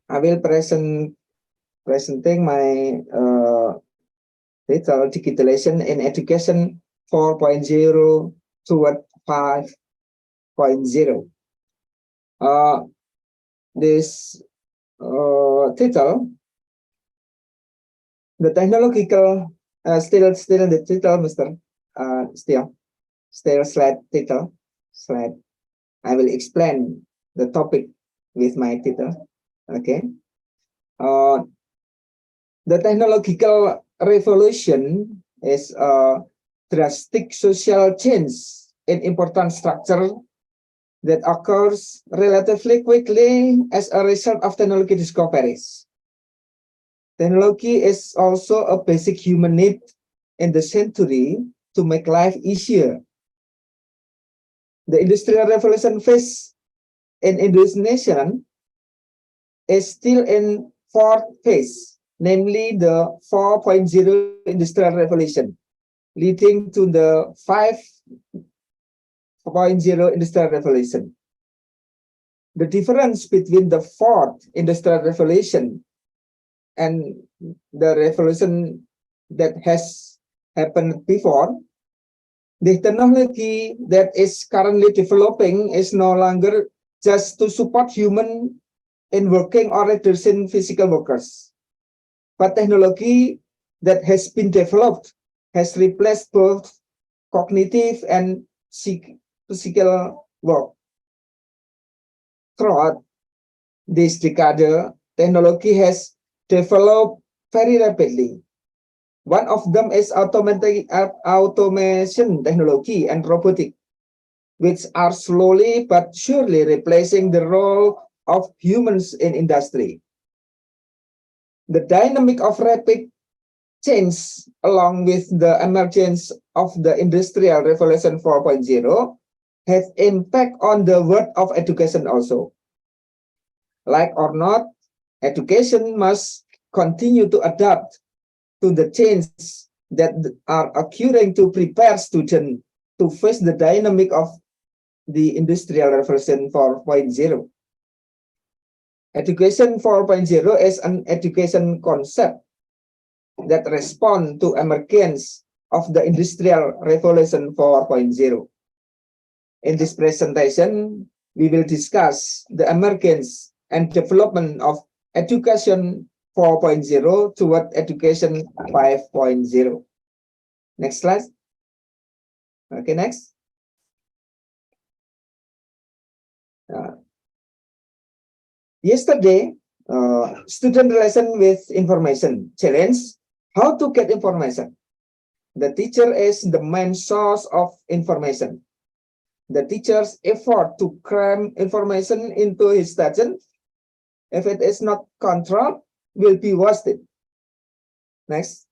I will presenting my title Digitalization in Education 4.0 toward 5.0. This title, the technological still the title, Mr. Still slide title slide. I will explain the topic with my title. Okay. The technological revolution is a drastic social change in important structure that occurs relatively quickly as a result of technology discoveries. Technology is also a basic human need in the century to make life easier. The Industrial Revolution phase in Indonesia is still in fourth phase, namely the 4.0 Industrial Revolution, leading to the 5.0 Industrial Revolution. The difference between the fourth Industrial Revolution and the revolution that has happened before, the technology that is currently developing is no longer just to support human in working or reducing physical workers, but technology that has been developed has replaced both cognitive and physical work. Throughout this decade, technology has developed very rapidly. One of them is automation technology and robotics, which are slowly but surely replacing the role of humans in industry. The dynamic of rapid change along with the emergence of the Industrial Revolution 4.0 has impact on the world of education also. Like or not, education must continue to adapt to the changes that are occurring to prepare students to face the dynamic of the Industrial Revolution 4.0. Education 4.0 is an education concept that responds to emergence of the Industrial Revolution 4.0. In this presentation, we will discuss the emergence and development of education 4.0 toward education 5.0. Next slide. Okay, next. Yesterday, student relation with information challenge, how to get information. The teacher is the main source of information. The teacher's effort to cram information into his student, if it is not controlled, will be wasted. Next.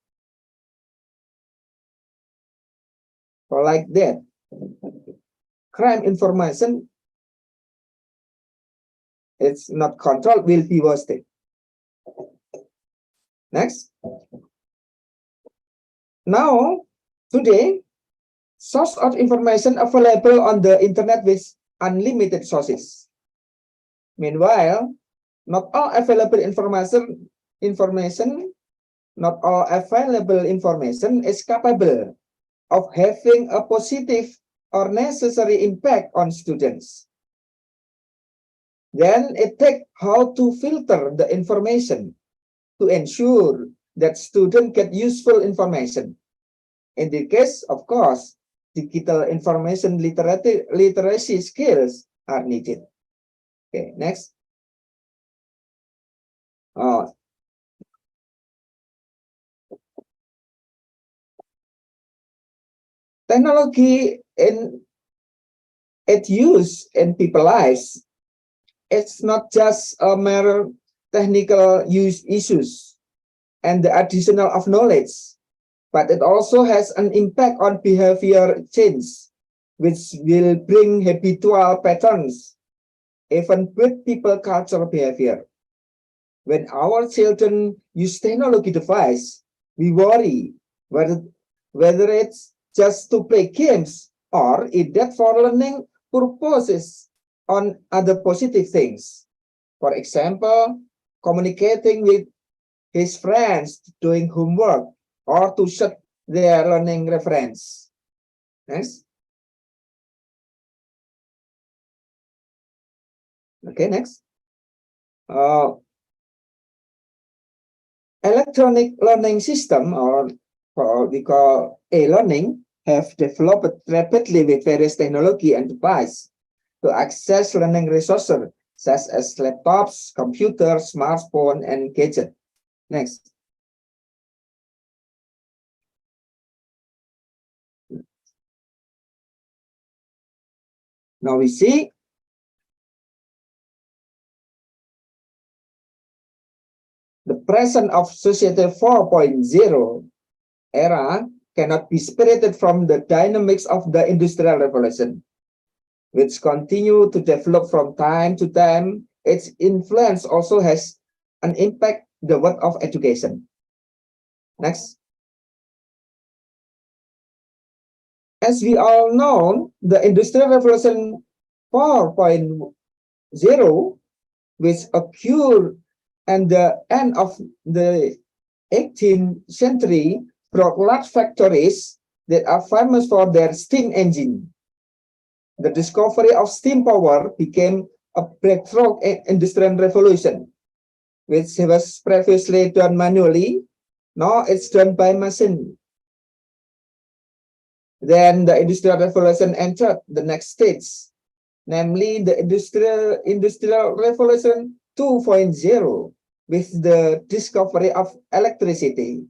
Or like that. Cram information, it's not controlled, will be wasted. Next. Now, today, source of information available on the internet with unlimited sources. Meanwhile, not all available information is capable of having a positive or necessary impact on students. Then it takes how to filter the information to ensure that students get useful information. In the case, of course, digital information literacy skills are needed. Okay, next. Technology in its use in people's lives, it's not just a mere technical use issues and the additional of knowledge, but it also has an impact on behavior change, which will bring habitual patterns, even with people cultural behavior. When our children use technology device, we worry whether it's just to play games or is that for learning purposes on other positive things? For example, communicating with his friends, doing homework, or to set their learning reference. Next. Okay, next. Electronic learning system, or we call e-learning, have developed rapidly with various technology and devices to access learning resources such as laptops, computers, smartphone, and gadgets. Next. Now we see the presence of Society 4.0 era cannot be separated from the dynamics of the Industrial Revolution, which continue to develop from time to time. Its influence also has an impact on the world of education. Next. As we all know, the Industrial Revolution 4.0, which occurred at the end of the 18th century, brought large factories that are famous for their steam engine. The discovery of steam power became a breakthrough in Industrial Revolution, which was previously done manually. Now it's done by machine. Then the Industrial Revolution entered the next stage, namely the Industrial Revolution 2.0, with the discovery of electricity.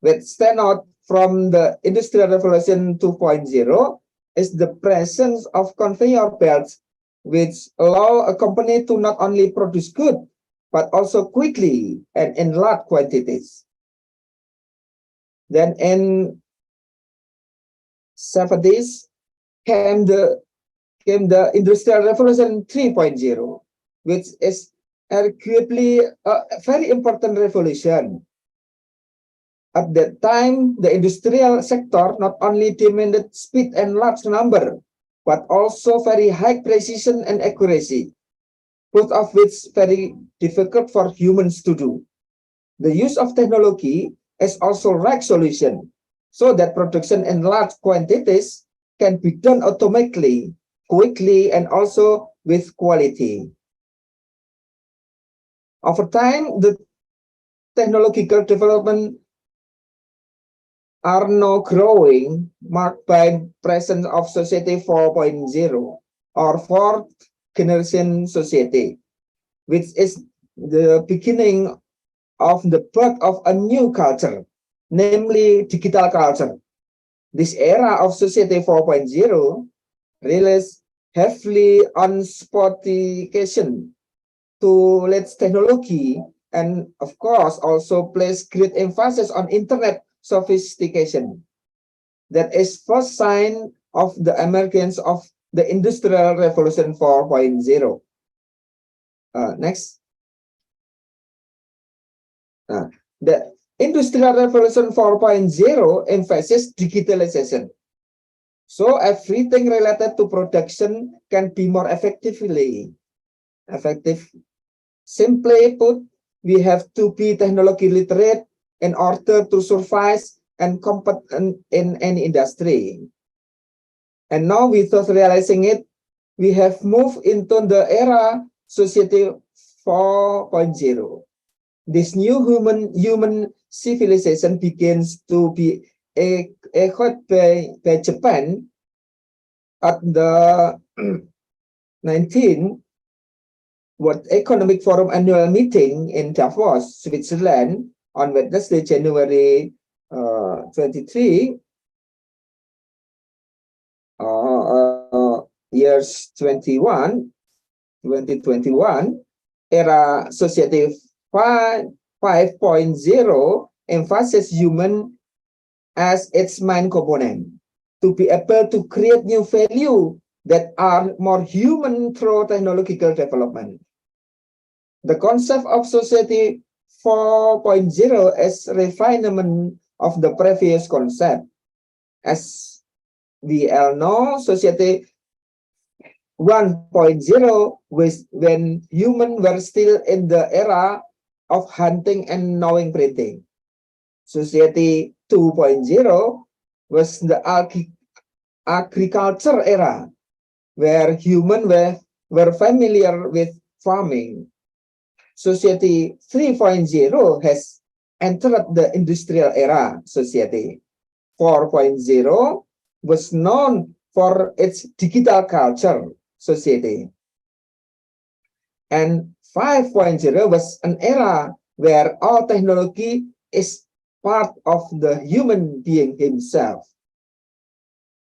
What stand out from the Industrial Revolution 2.0 is the presence of conveyor belts, which allow a company to not only produce goods, but also quickly and in large quantities. Then in 70s came the Industrial Revolution 3.0, which is arguably a very important revolution. At that time, the industrial sector not only demanded speed and large number, but also very high precision and accuracy, both of which very difficult for humans to do. The use of technology is also right solution, so that production in large quantities can be done automatically, quickly, and also with quality. Over time, the technological development are now growing, marked by presence of Society 4.0 or fourth generation society, which is the beginning of the birth of a new culture, namely digital culture. This era of Society 4.0 relies heavily on sophistication to latest technology, and of course also place great emphasis on internet sophistication. That is first sign of the emergence of the Industrial Revolution 4.0. Next. The Industrial Revolution 4.0 emphasizes digitalization. So everything related to production can be more effective. Simply put, we have to be technology literate in order to survive and competent in any industry. And now, without realizing it, we have moved into the era Society 4.0. This new human civilization begins to be echoed by Japan at the 19th World Economic Forum annual meeting in Davos, Switzerland, on Wednesday, January 23, years 2021, era Society 5.0 emphasizes human as its main component, to be able to create new value that are more human through technological development. The concept of Society 4.0 is refinement of the previous concept, as we all know society 1.0 was when humans were still in the era of hunting and knowing printing. Society 2.0 was the agriculture era, where humans were familiar with farming. Society 3.0 has entered the industrial era. Society 4.0 was known for its digital culture society. And 5.0 was an era where all technology is part of the human being himself.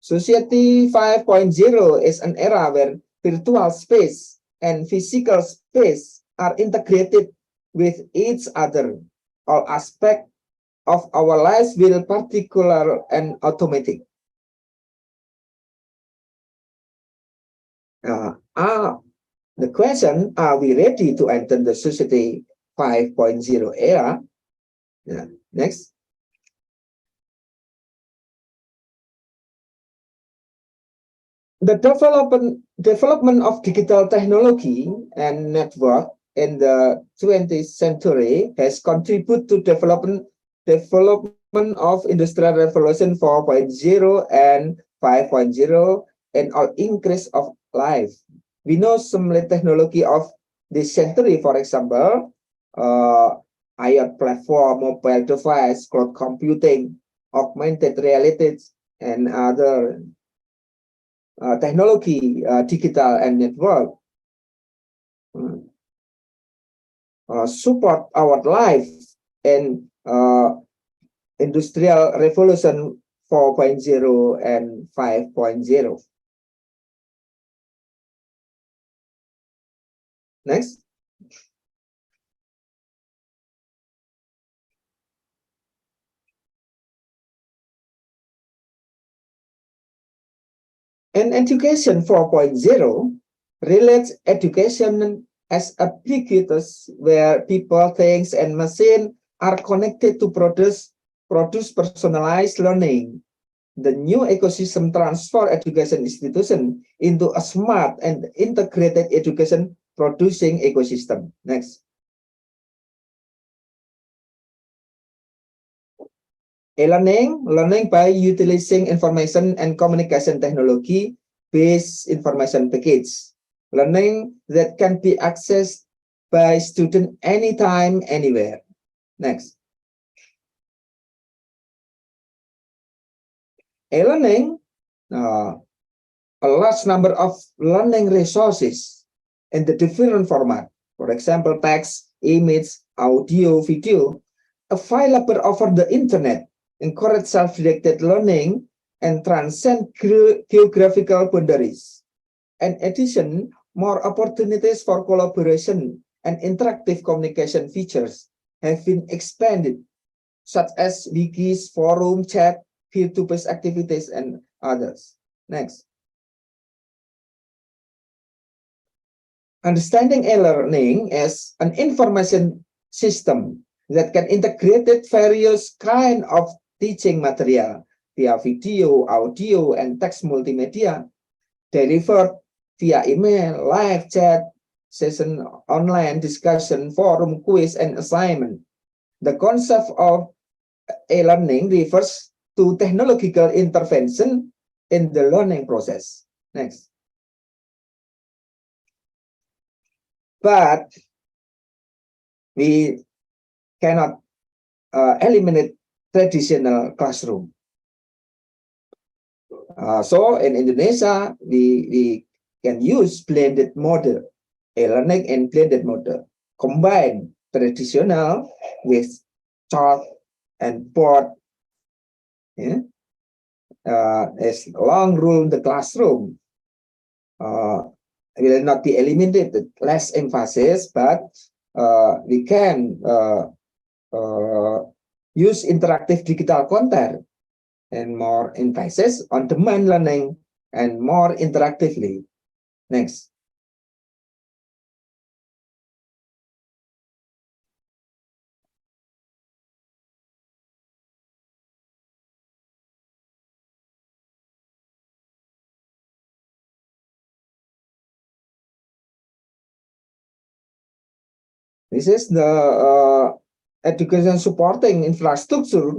Society 5.0 is an era where virtual space and physical space are integrated with each other. All aspects of our lives will particular and automatic. The question, are we ready to enter the Society 5.0 era? Yeah. Next. The development of digital technology and network in the 20th century has contributed to development of Industrial Revolution 4.0 and 5.0 and all increase of life. We know some technology of this century, for example, IoT platform, mobile device, cloud computing, augmented reality, and other technology, digital and network support our life and Industrial Revolution 4.0 and 5.0. Next. And Education 4.0 relates education as a ubiquitous where people, things, and machines are connected to produce personalized learning. The new ecosystem transfer education institution into a smart and integrated education producing ecosystem. Next. Learning by utilizing information and communication technology based information package. Learning that can be accessed by student anytime, anywhere. Next. E-learning, a large number of learning resources in the different format. For example, text, image, audio, video, available over the internet, encourage self-directed learning and transcend geographical boundaries. In addition, more opportunities for collaboration and interactive communication features have been expanded, such as wikis, forum, chat, peer-to-peer activities, and others. Next. Understanding e-learning as an information system that can integrate various kinds of teaching material via video, audio, and text multimedia, delivered via email, live chat, session, online discussion, forum, quiz, and assignment. The concept of e-learning refers to technological intervention in the learning process. Next. But we cannot eliminate traditional classroom. So in Indonesia, we can use blended model, e-learning and blended model, combine traditional with chalk and board. Yeah? As long rule the classroom will not be eliminated, less emphasis, but we can use interactive digital content and more emphasis on demand learning and more interactively. Next. This is the education supporting infrastructure.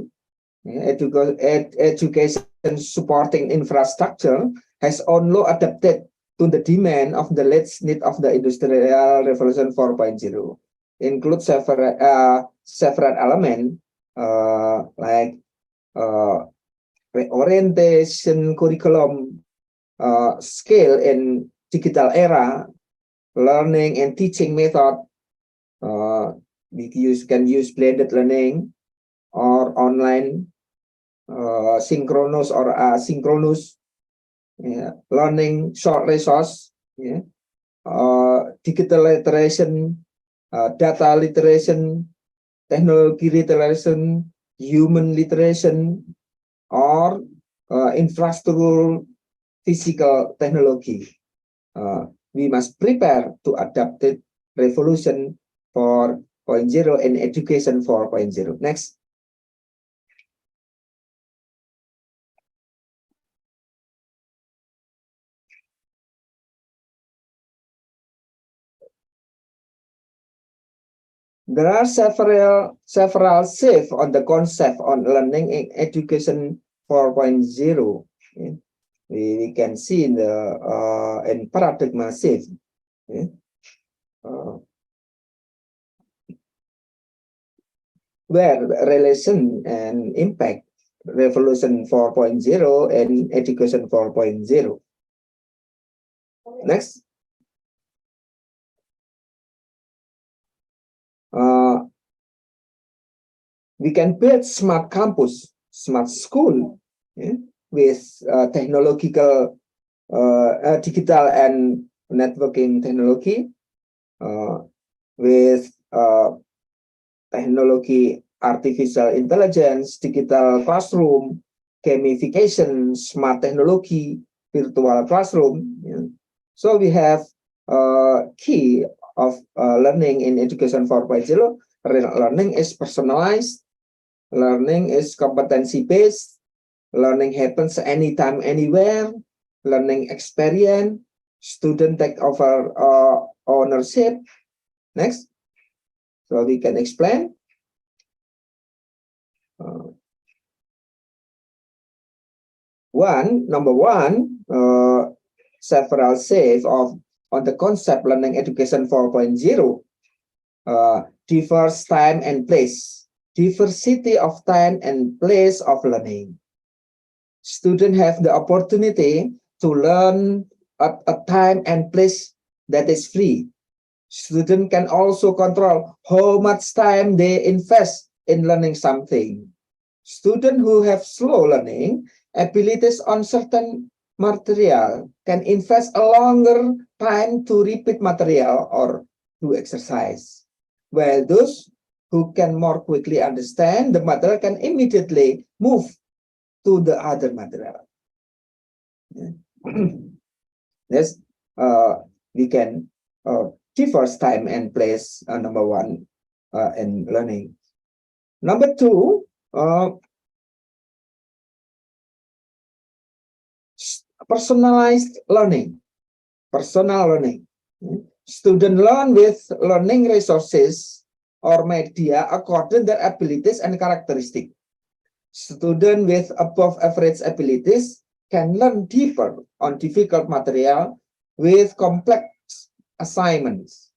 Education supporting infrastructure has only adapted to the demand of the latest need of the Industrial Revolution 4.0. Include several elements like orientation curriculum, skill in digital era, learning and teaching method. We can use blended learning or online, synchronous or asynchronous, learning short resource, digital literation, data literation, technology literation, human literation, or infrastructure physical technology. We must prepare to adapt it revolution 4.0 and education 4.0. Next. There are several shifts on the concept on learning in education 4.0. We can see in the in paradigm shift. Where relation and impact revolution 4.0 and education 4.0. Next. We can build smart campus, smart school, with technological, digital and networking technology, with technology, artificial intelligence, digital classroom, gamification, smart technology, virtual classroom. So we have key of learning in education 4.0. Learning is personalized. Learning is competency-based. Learning happens anytime, anywhere. Learning experience. Student take over ownership. Next. So we can explain. Number one, several saves on the concept learning education 4.0. Diverse time and place. Diversity of time and place of learning. Students have the opportunity to learn at a time and place that is free. Students can also control how much time they invest in learning something. Students who have slow learning abilities on certain material can invest a longer time to repeat material or do exercise. While those who can more quickly understand the material can immediately move to the other material. Yes, we can diverse time and place, number one, in learning. Number two, personalized learning. Personal learning. Students learn with learning resources or media according to their abilities and characteristics. Students with above average abilities can learn deeper on difficult material with complex assignments,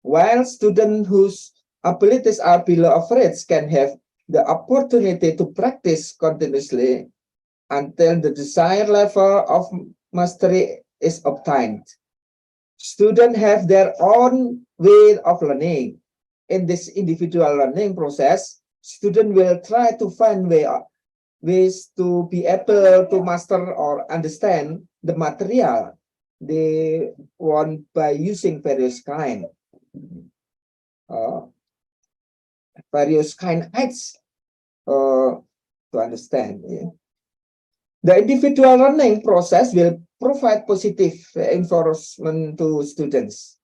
while students whose abilities are below average can have the opportunity to practice continuously until the desired level of mastery is obtained. Students have their own way of learning. In this individual learning process, students will try to find ways to be able to master or understand the material they want by using various kind aids to understand. The individual learning process will provide positive enforcement to students,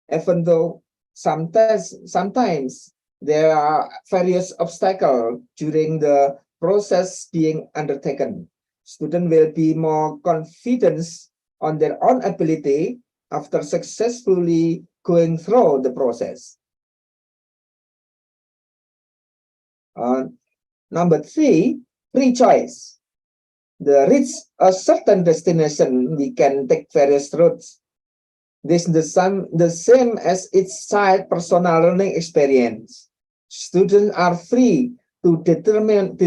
even though sometimes there are various obstacles during the process being undertaken. Students will be more confident on their own ability after successfully going through the process. Number 3, free choice. To reach a certain destination, we can take various routes. This is the same as its side personal learning experience. Students are free to determine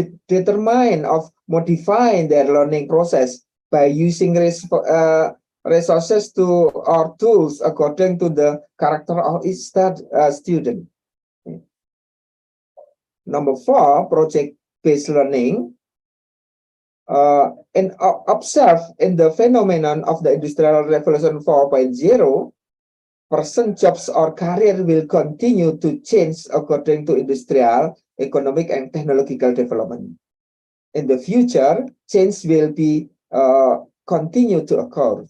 of modifying their learning process by using resources or tools according to the character of each student. Number 4, project-based learning. And observe in the phenomenon of the Industrial Revolution 4.0, person jobs or career will continue to change according to industrial, economic, and technological development. In the future, change will be continue to occur.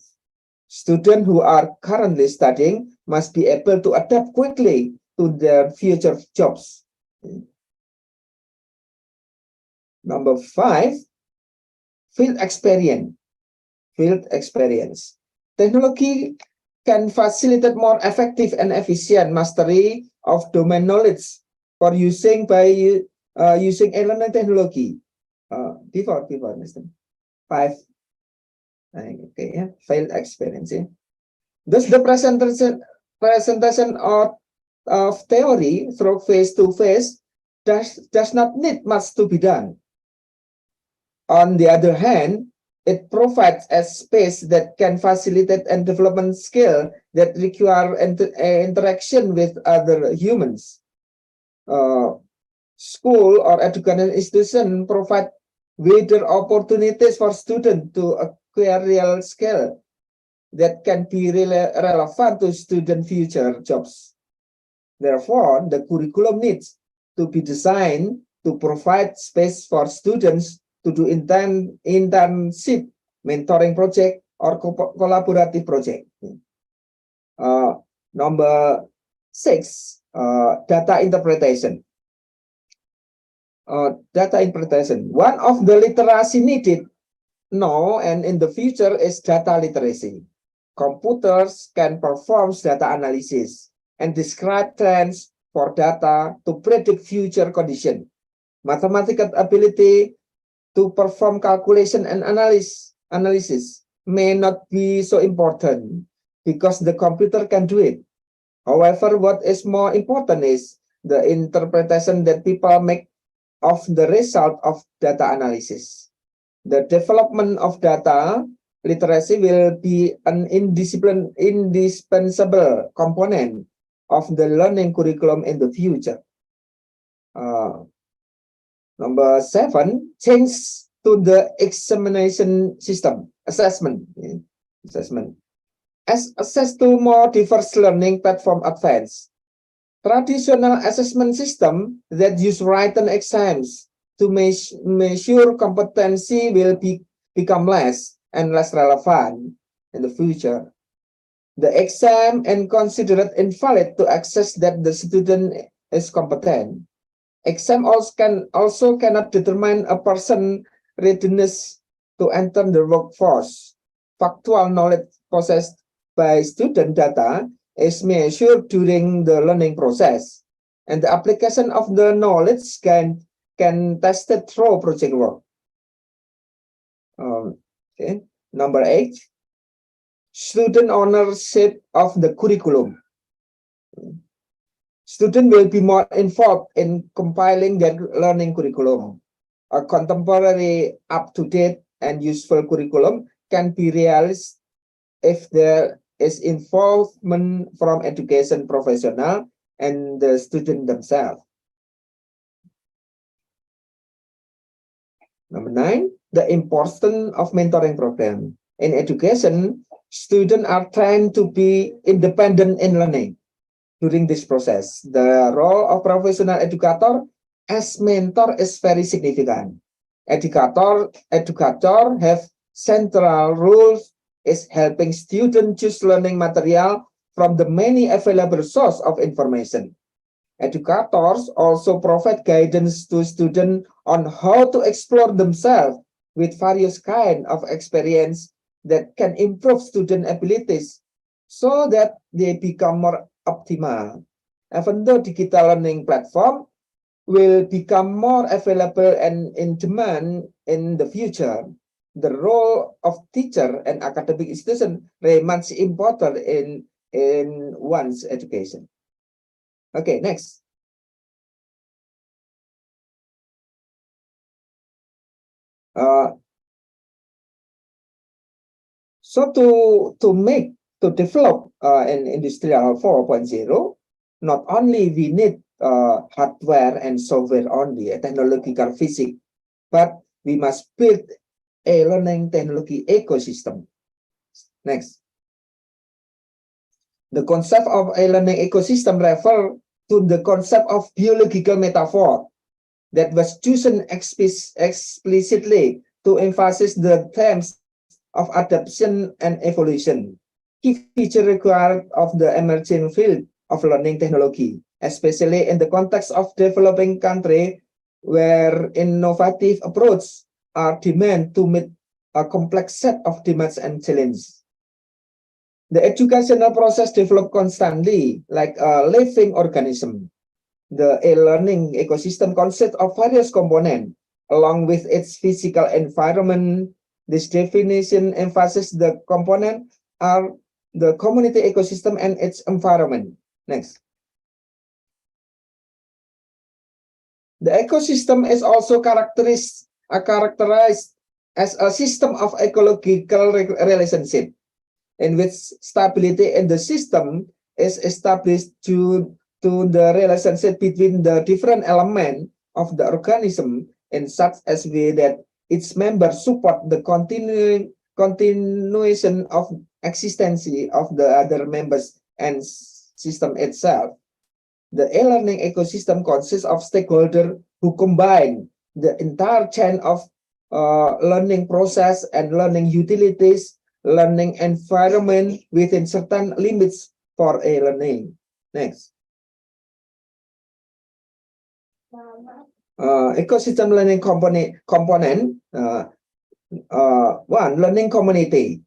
Students who are currently studying must be able to adapt quickly to their future jobs. Number 5, field experience. Technology can facilitate more effective and efficient mastery of domain knowledge for using using e-learning technology. Before Mr. 5. Okay, yeah, field experience. Yeah. Thus, the presentation of theory through face-to-face does not need much to be done. On the other hand, it provides a space that can facilitate and development skill that require interaction with other humans. School or educational institution provide greater opportunities for students to acquire real skill that can be relevant to student future jobs. Therefore, the curriculum needs to be designed to provide space for students to do internship, mentoring project, or collaborative project. Number 6, data interpretation. Data interpretation. One of the literacy needed now and in the future is data literacy. Computers can perform data analysis and describe trends for data to predict future conditions. Mathematical ability to perform calculation and analysis may not be so important because the computer can do it. However, what is more important is the interpretation that people make of the result of data analysis. The development of data literacy will be an indispensable component of the learning curriculum in the future. Number 7, change to the examination system, assessment. As access to more diverse learning platform advance, traditional assessment system that use written exams to measure competency will become less and less relevant in the future. The exam and considered invalid to access that the student is competent. Exam also cannot determine a person's readiness to enter the workforce. Factual knowledge possessed by student data is measured during the learning process, and the application of the knowledge can tested through project work. Okay. Number 8, student ownership of the curriculum. Students will be more involved in compiling their learning curriculum. A contemporary, up-to-date, and useful curriculum can be realized if there is involvement from education professional and the student themselves. Number 9, the importance of mentoring program. In education, students are trained to be independent in learning. During this process, the role of professional educator as mentor is very significant. Educator have central roles is helping students choose learning material from the many available sources of information. Educators also provide guidance to students on how to explore themselves with various kinds of experience that can improve student abilities so that they become more optimal. Even though digital learning platform will become more available and in demand in the future, the role of teacher and academic institution remains important in one's education. Okay, next. So to develop an industrial 4.0, not only we need hardware and software only, a technological physics, but we must build a learning technology ecosystem. Next. The concept of a learning ecosystem refers to the concept of biological metaphor that was chosen explicitly to emphasize the themes of adaptation and evolution, key feature required of the emerging field of learning technology, especially in the context of developing country where innovative approaches are demanded to meet a complex set of demands and challenges. The educational process develops constantly like a living organism. The e-learning ecosystem consists of various components, along with its physical environment. This definition emphasizes the component are the community ecosystem and its environment. Next. The ecosystem is also characterized as a system of ecological relationship, in which stability in the system is established due to the relationship between the different elements of the organism in such a way that its members support the continuation of existence of the other members and system itself. The e-learning ecosystem consists of stakeholders who combine the entire chain of learning process and learning utilities, learning environment within certain limits for e-learning. Next. Ecosystem learning component. One, learning community.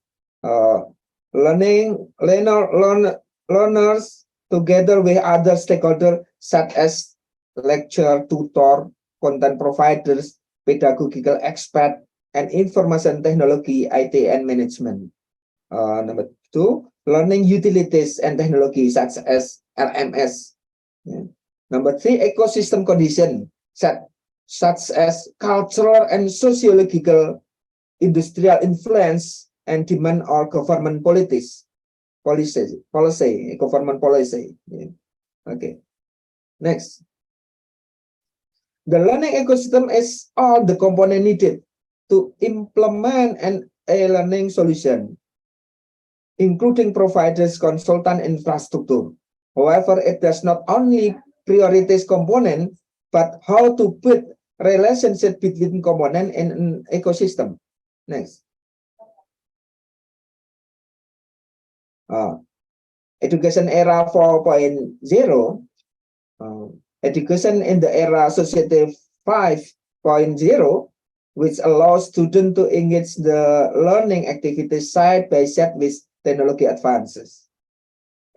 Learners together with other stakeholders such as lecturer, tutor, content providers, pedagogical expert, and information technology, IT, and management. Number two, learning utilities and technology such as LMS. Yeah. Number three, ecosystem condition such as cultural and sociological, industrial influence and demand or government policy. Yeah. Okay. Next. The learning ecosystem is all the component needed to implement an e-learning solution, including providers, consultant, infrastructure. However, it does not only prioritize component, but how to build relationship between component in an ecosystem. Next. Education era 4.0. Education in the era Society 5.0, which allows students to engage the learning activities side by side with technology advances.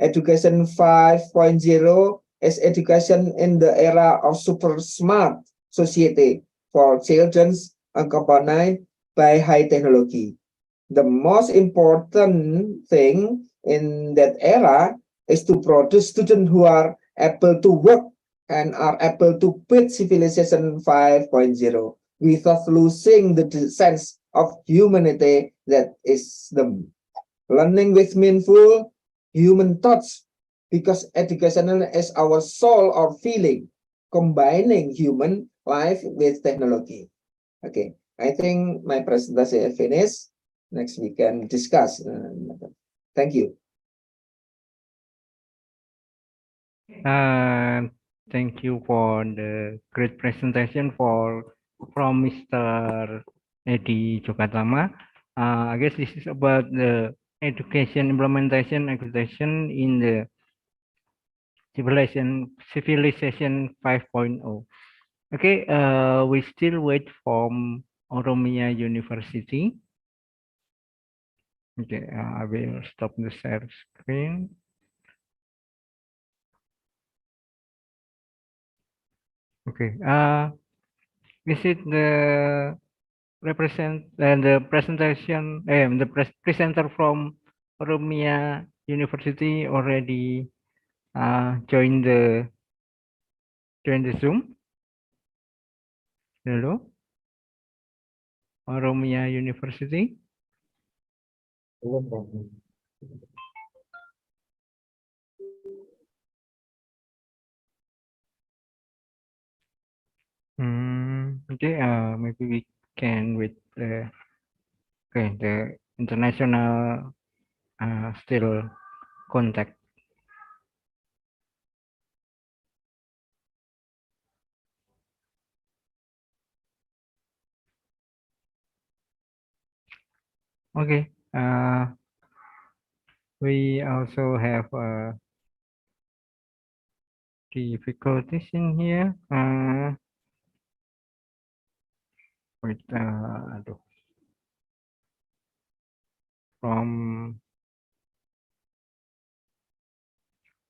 Education 5.0 is education in the era of super smart society for children accompanied by high technology. The most important thing in that era is to produce students who are able to work and are able to build civilization 5.0 without losing the sense of humanity that is them. Learning with meaningful human thoughts, because educational is our soul or feeling, combining human life with technology. Okay, I think my presentation is finished. Next we can discuss. Thank you. Thank you for the great presentation from Mr. Edi Jogatama. I guess this is about the education implementation acquisition in the civilization 5.0. Okay, we still wait from Oromia University. Okay, I will stop the share screen. Okay. Is it the the presentation? The presenter from Oromia University already join the Zoom. Hello, Oromia University. Okay. Maybe we can with the the international still contact. Okay. We also have difficulties in here. With aduh, from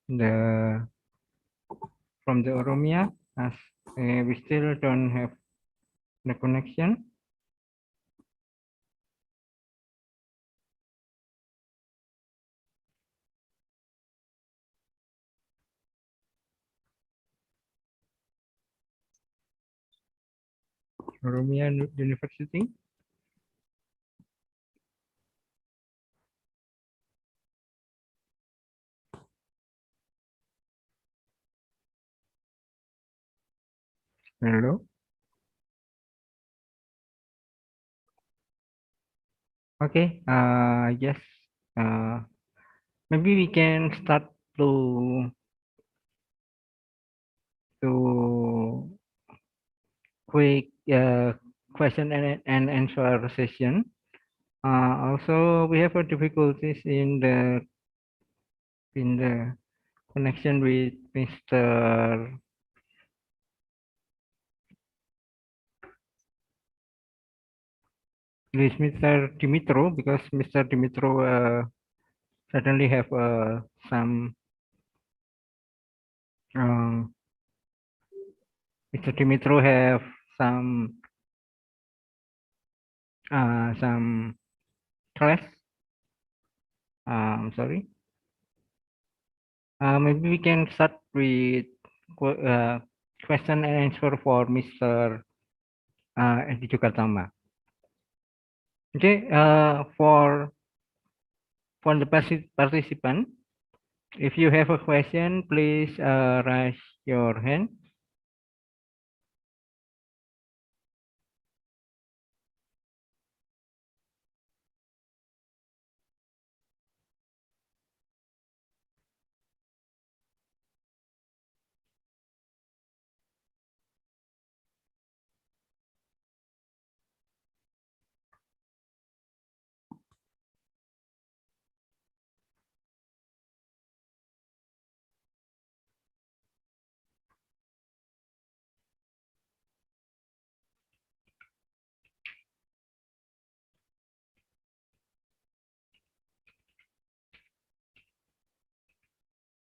the Oromia, as we still don't have the connection. Oromia University. Hello. Okay. Yes. Maybe we can start to quick question and answer session. Also, we have difficulties in the connection with Mr. Dmitry, because Mr. Dmitry suddenly have some Mr. Dmitry have some class. I'm sorry. Maybe we can start with question and answer for Mr. Jogatama. Okay. For the participant, if you have a question, please raise your hand.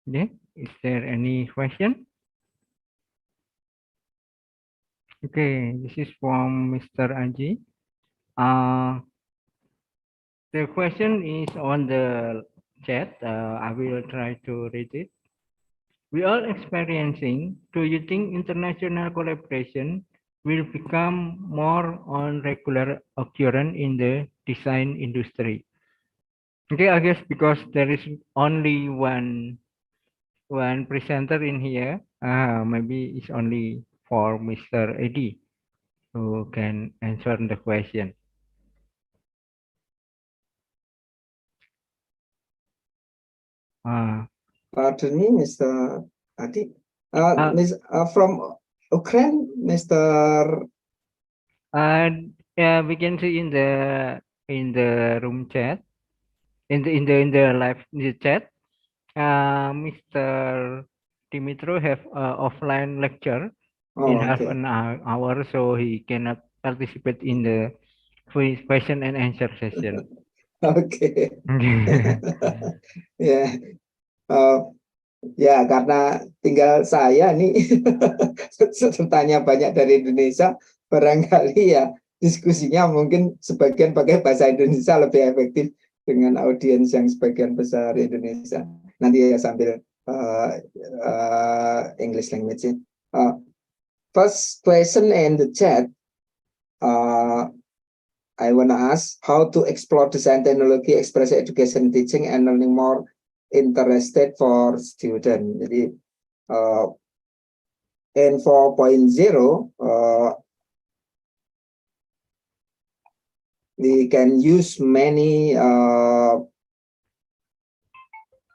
Okay. Is there any question? Okay, this is from Mr. Aji. The question is on the chat. I will try to read it. We are experiencing, do you think international collaboration will become more on regular occurrence in the design industry? Okay, I guess because there is only one presenter in here, maybe it's only for Mr. Edi who can answer the question. Pardon me, Mr. Adi. From Ukraine, Mr. Yeah, we can see in the room chat, in the live chat, Mr. Dmitry have offline lecture in half an hour, so he cannot participate in the question and answer session. Okay. Yeah. Ya, karena tinggal saya nih pesertanya banyak dari Indonesia, barangkali ya diskusinya mungkin sebagian pakai bahasa Indonesia lebih efektif dengan audiens yang sebagian besar Indonesia. Nanti ya sambil English language. First question in the chat, I want to ask how to explore design technology, express education, teaching, and learning more interested for student. Jadi in 4.0 we can use many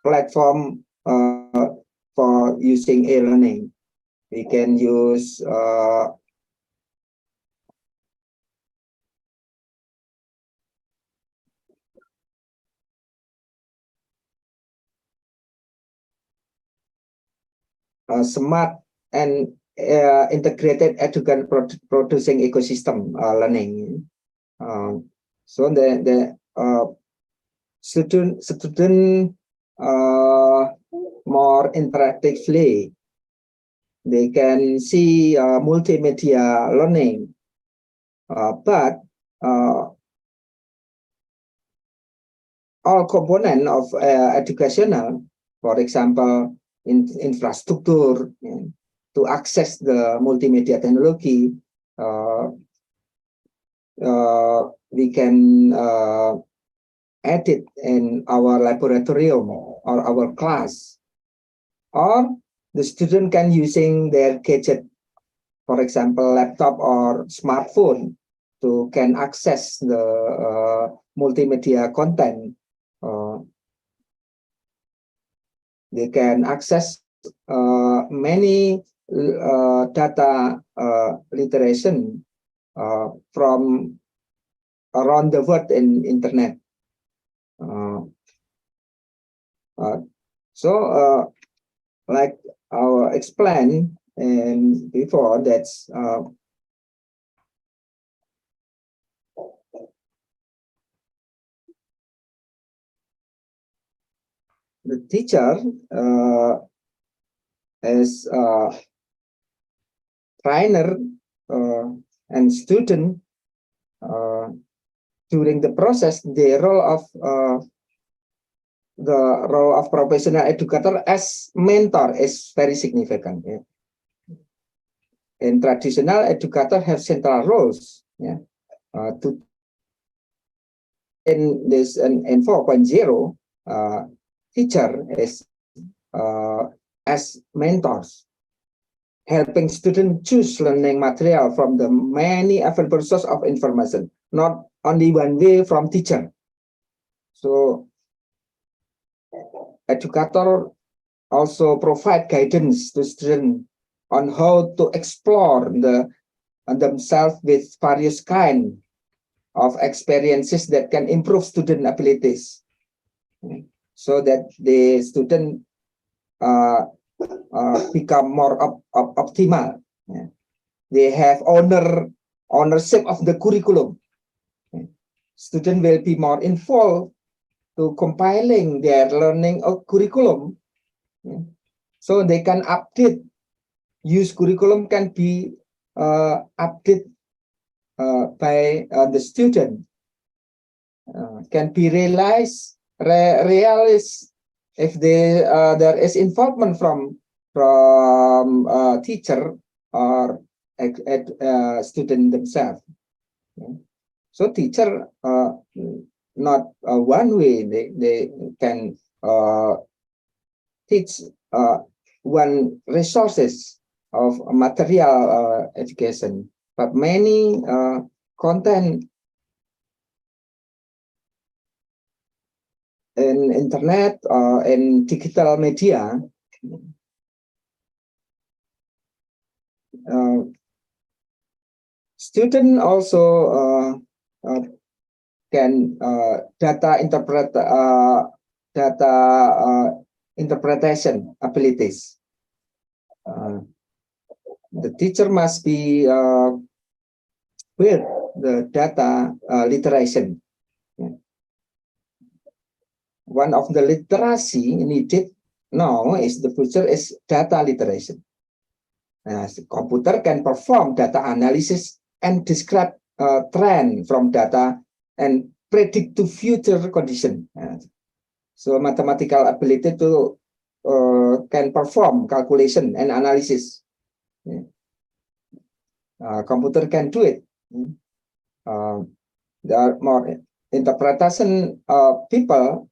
platform for using e-learning. We can use smart and integrated education producing ecosystem learning. So the student more interactively, they can see multimedia learning, but all component of educational, for example, infrastructure, to access the multimedia technology, we can add it in our laboratorium or our class, or the student can using their gadget, for example, laptop or smartphone, to can access the multimedia content. They can access many data literation from around the world in internet. So like I explained and before, that's the teacher as trainer and student during the process, the role of professional educator as mentor is very significant. Yeah. And traditional educator have central roles. Yeah. To in this in 4.0, teacher is as mentors, helping students choose learning material from the many available sources of information, not only one way from teacher. So educator also provide guidance to students on how to explore themselves with various kind of experiences that can improve student abilities, so that the student become more optimal. Yeah. They have ownership of the curriculum. Student will be more involved to compiling their learning of curriculum, so they can update. Use curriculum can be updated by the student, can be realized if there is involvement from teacher or student themselves. So teacher not one way they can teach one resources of material education, but many content in internet or in digital media. Student also can data interpretation abilities. The teacher must be with the data literation. One of the literacy needed now is the future is data literacy. The computer can perform data analysis and describe trend from data and predict to future condition. So mathematical ability to can perform calculation and analysis. Computer can do it. There are more interpretation people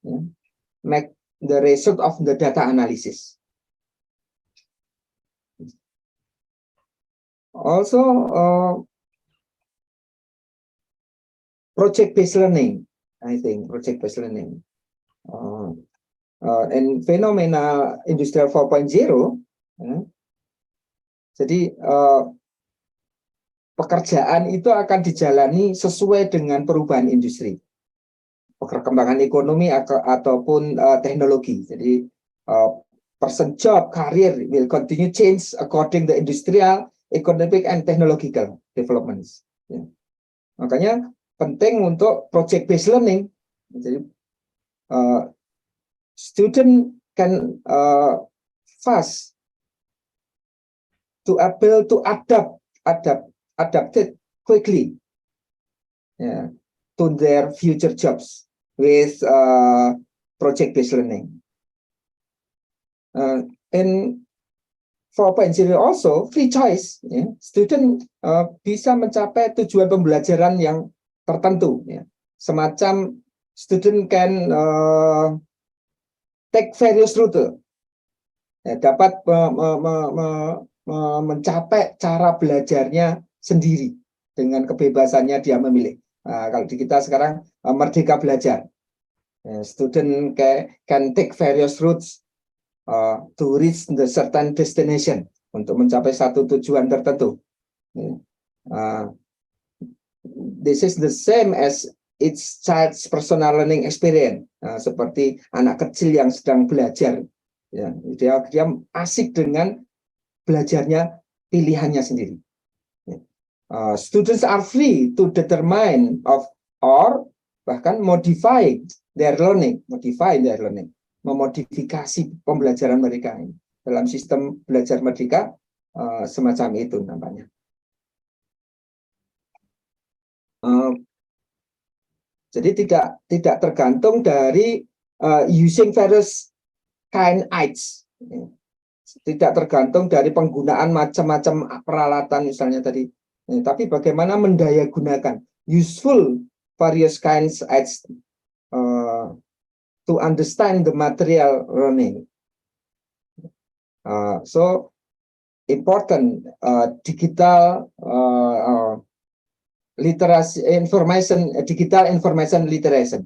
make the result of the data analysis. Also, project-based learning, I think, project-based learning. And phenomena industrial 4.0, jadi pekerjaan itu akan dijalani sesuai dengan perubahan industri, perkembangan ekonomi ataupun teknologi. Jadi person job career will continue change according the industrial, economic and technological developments. Makanya penting untuk project based learning. Jadi student can fast to able to adapted quickly to their future jobs with project based learning. In 4.0 also free choice, student bisa mencapai tujuan pembelajaran yang tertentu, semacam student can take various route, dapat mencapai cara belajarnya sendiri dengan kebebasannya dia memilih. Kalau di kita sekarang merdeka belajar, student can take various routes to reach the certain destination, untuk mencapai satu tujuan tertentu. This is the same as its child's personal learning experience, seperti anak kecil yang sedang belajar, dia asik dengan belajarnya pilihannya sendiri. Students are free to determine of or bahkan modify their learning, memodifikasi pembelajaran mereka. Dalam sistem belajar merdeka semacam itu namanya. Jadi tidak tergantung dari using various kind aids, tidak tergantung dari penggunaan macam-macam peralatan misalnya tadi, tapi bagaimana mendayagunakan useful various kinds aids to understand the material learning. So important digital literacy information, digital information literacy,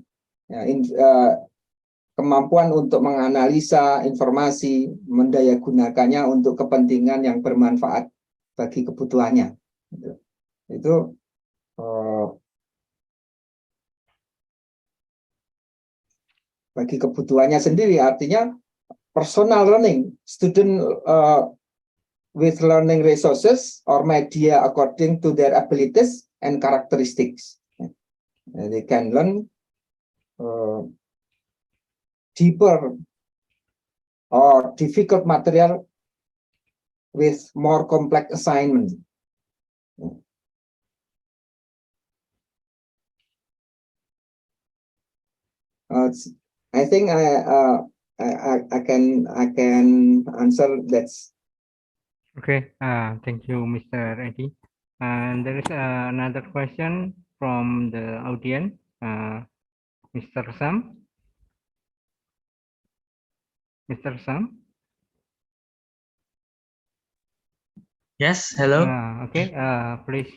kemampuan untuk menganalisa informasi, mendayagunakannya untuk kepentingan yang bermanfaat bagi kebutuhannya. Itu bagi kebutuhannya sendiri, artinya personal learning, student with learning resources or media according to their abilities and characteristics. They can learn deeper or difficult material with more complex assignment. I think I can answer that. Okay, thank you, Mr. Ardi. And there is another question from the audience, Mr. Sam. Mr. Sam? Yes, hello. Okay, please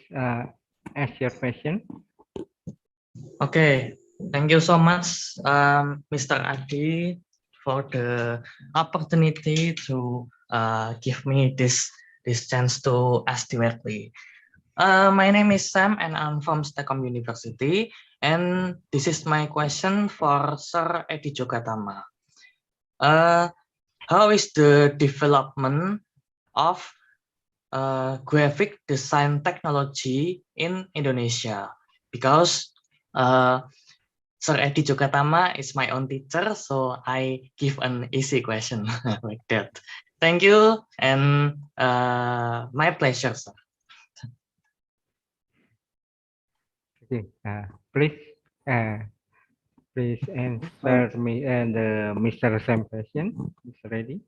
ask your question. Okay, thank you so much, Mr. Ardi, for the opportunity to give me this chance to ask directly. My name is Sam and I'm from STEKOM University, and this is my question for Sir Edi Jogatama. How is the development of graphic design technology in Indonesia? Because Sir Edi Jogatama is my own teacher, so I give an easy question like that. Thank you, and my pleasure, sir. Okay, please, please answer me and Mr. Sam question. Is ready?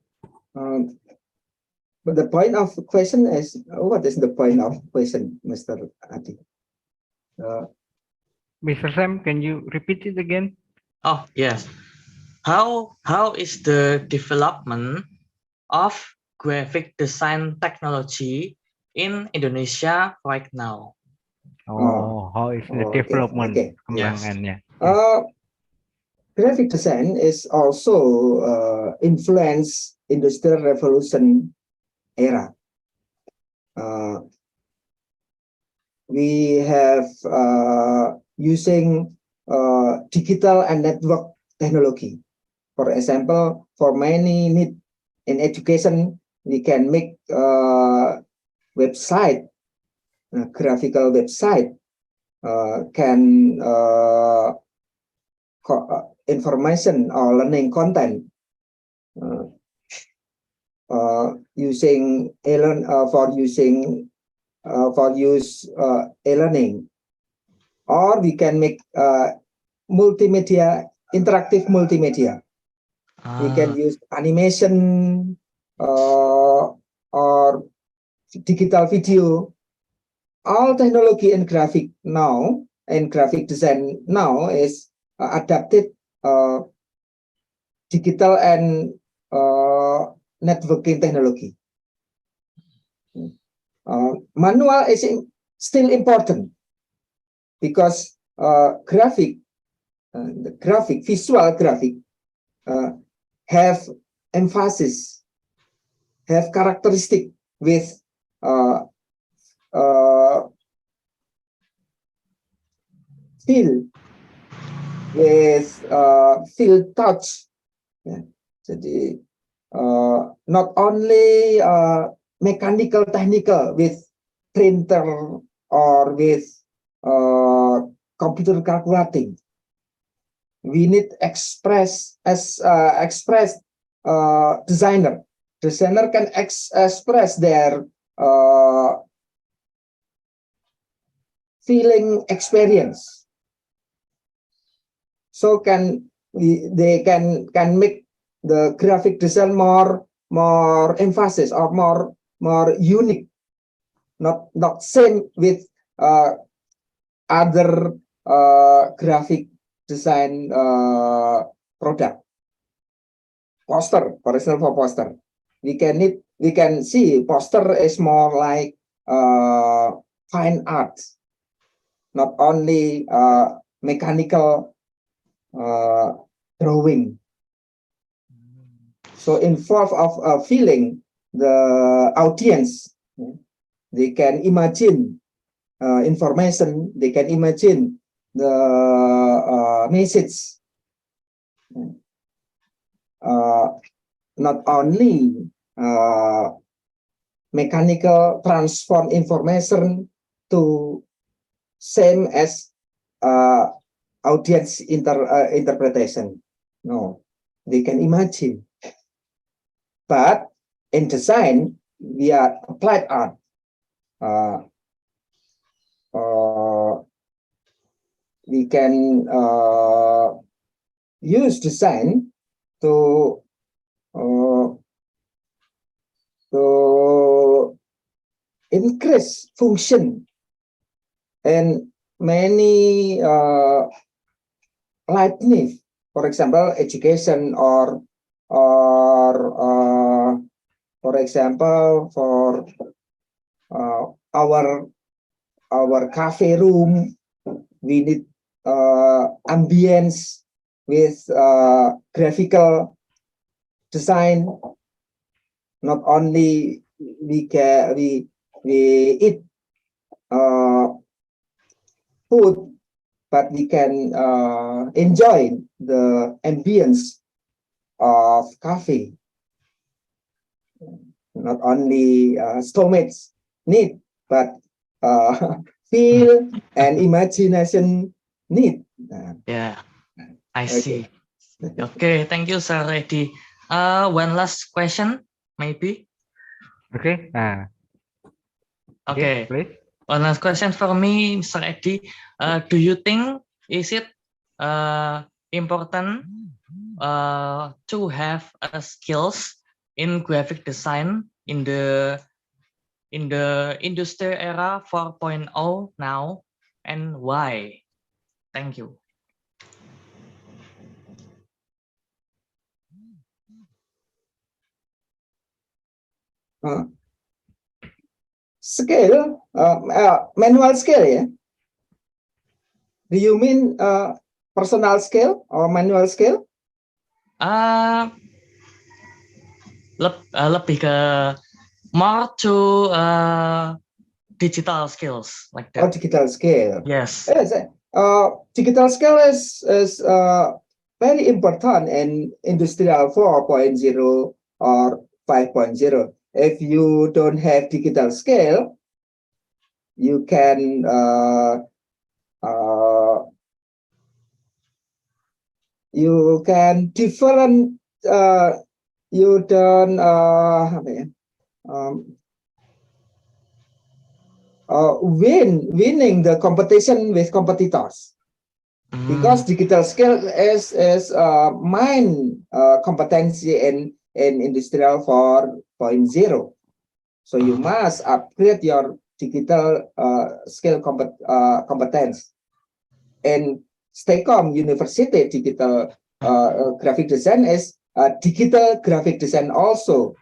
But the point of question is, what is the point of question, Mr. Adi? Mr. Sam, can you repeat it again? Oh yes. How is the development of graphic design technology in Indonesia right now? Oh, how is the okay, development? okay. Kembangannya? Graphic design is also influenced Industrial Revolution era. We have using digital and network technology. For example, for many need in education, we can make website, graphical website, can information or learning content using e-learning, or we can make multimedia, interactive multimedia. We can use animation or digital video. All technology in graphic now and graphic design now is adapted digital and networking technology. Manual is still important because visual graphic have emphasis, have characteristic with feel, with feel touch. Jadi not only mechanical technical with printer or with computer calculating. We need express designer. Designer can express their feeling experience. So they can make the graphic design more emphasis or more unique, not same with other graphic design product. Poster, for example, for poster, we can see poster is more like fine art, not only mechanical drawing. So involve of feeling the audience. They can imagine information. They can imagine the message. Not only mechanical transform information to same as audience interpretation. No, they can imagine. But in design, we are applied art. We can use design to increase function and many likeness. For example, education or for example, for our cafe room, we need ambience with graphical design. Not only we eat food, but we can enjoy the ambience of cafe. Not only stomachs need, but feel and imagination need. Yeah. I Okay. see. Okay, thank you, Sir Reddy. One last question, maybe. Okay. Okay. Please. One last question for me, Mr. Eddy. Do you think is it important to have skills in graphic design in the industry era 4.0 now, and why? Thank you. Scale, manual scale, yeah? Do you mean personal scale or manual scale? Lebih ke more to digital skills like Oh, that. digital scale. Yes. Yes. Digital scale is very important in industrial 4.0 or 5.0. If you don't have digital scale, you can different you don't winning the competition with competitors, because digital skill is main competency in industrial 4.0. So you must upgrade your digital skill competence. In STEKOM University, digital graphic design is digital graphic design also.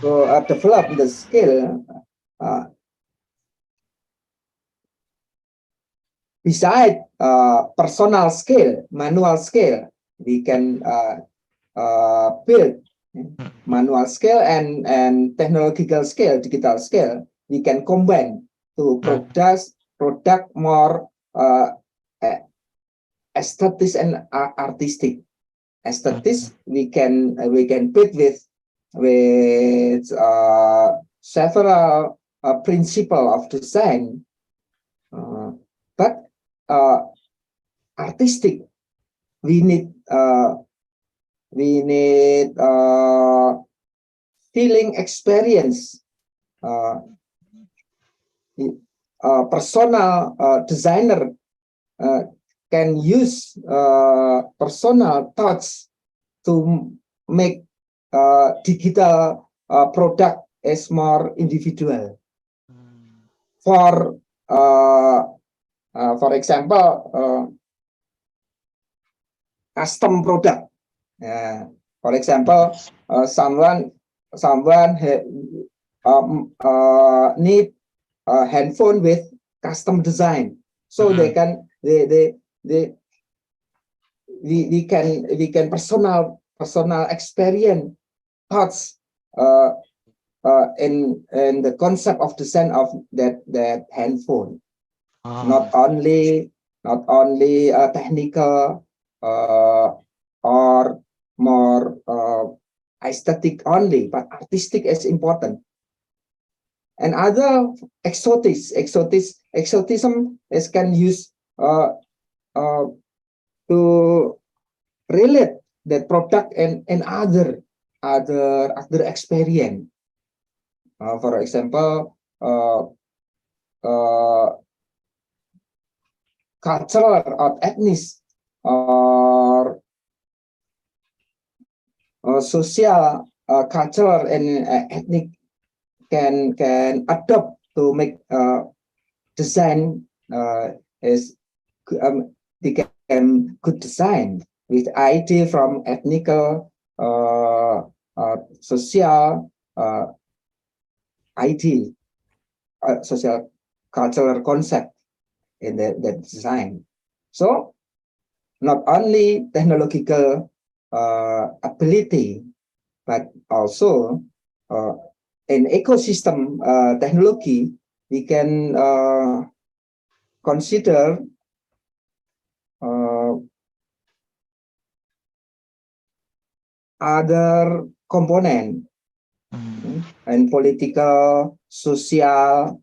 To develop the skill. Beside personal skill, manual skill, we can build manual skill and technological skill, digital skill. We can combine to product more aesthetics and artistic. Aesthetics we can build with several principle of design, but artistic we need feeling experience. Personal designer can use personal touch to make digital product as more individual. For example, custom product. For example, someone need a handphone with custom design, so we can personal experience thoughts in the concept of design of that handphone. Not only technical or more aesthetic only, but artistic is important. And other exotism is can use to relate that product and other experience. For example, cultural or ethnic or social, cultural and ethnic can adopt to make design is become good design with idea from ethnical, social idea, social cultural concept in the design. So not only technological ability, but also in ecosystem technology, we can consider other component and political, social,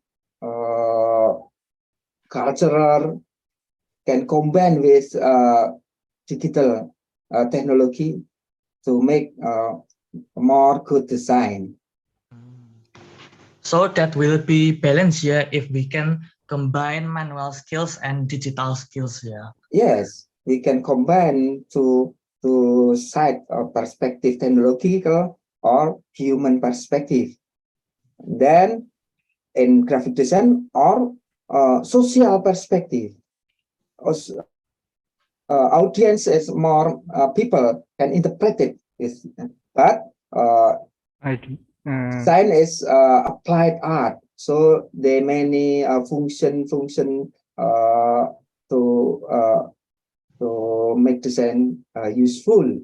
cultural, can combine with digital technology to make more good design. So that will be balanced, yeah, if we can combine manual skills and digital skills, yeah. Yes, we can combine to side perspective technological or human perspective. Then in graphic design or social perspective. Audience is more people can interpret it, but design is applied art, so there are many function to make design useful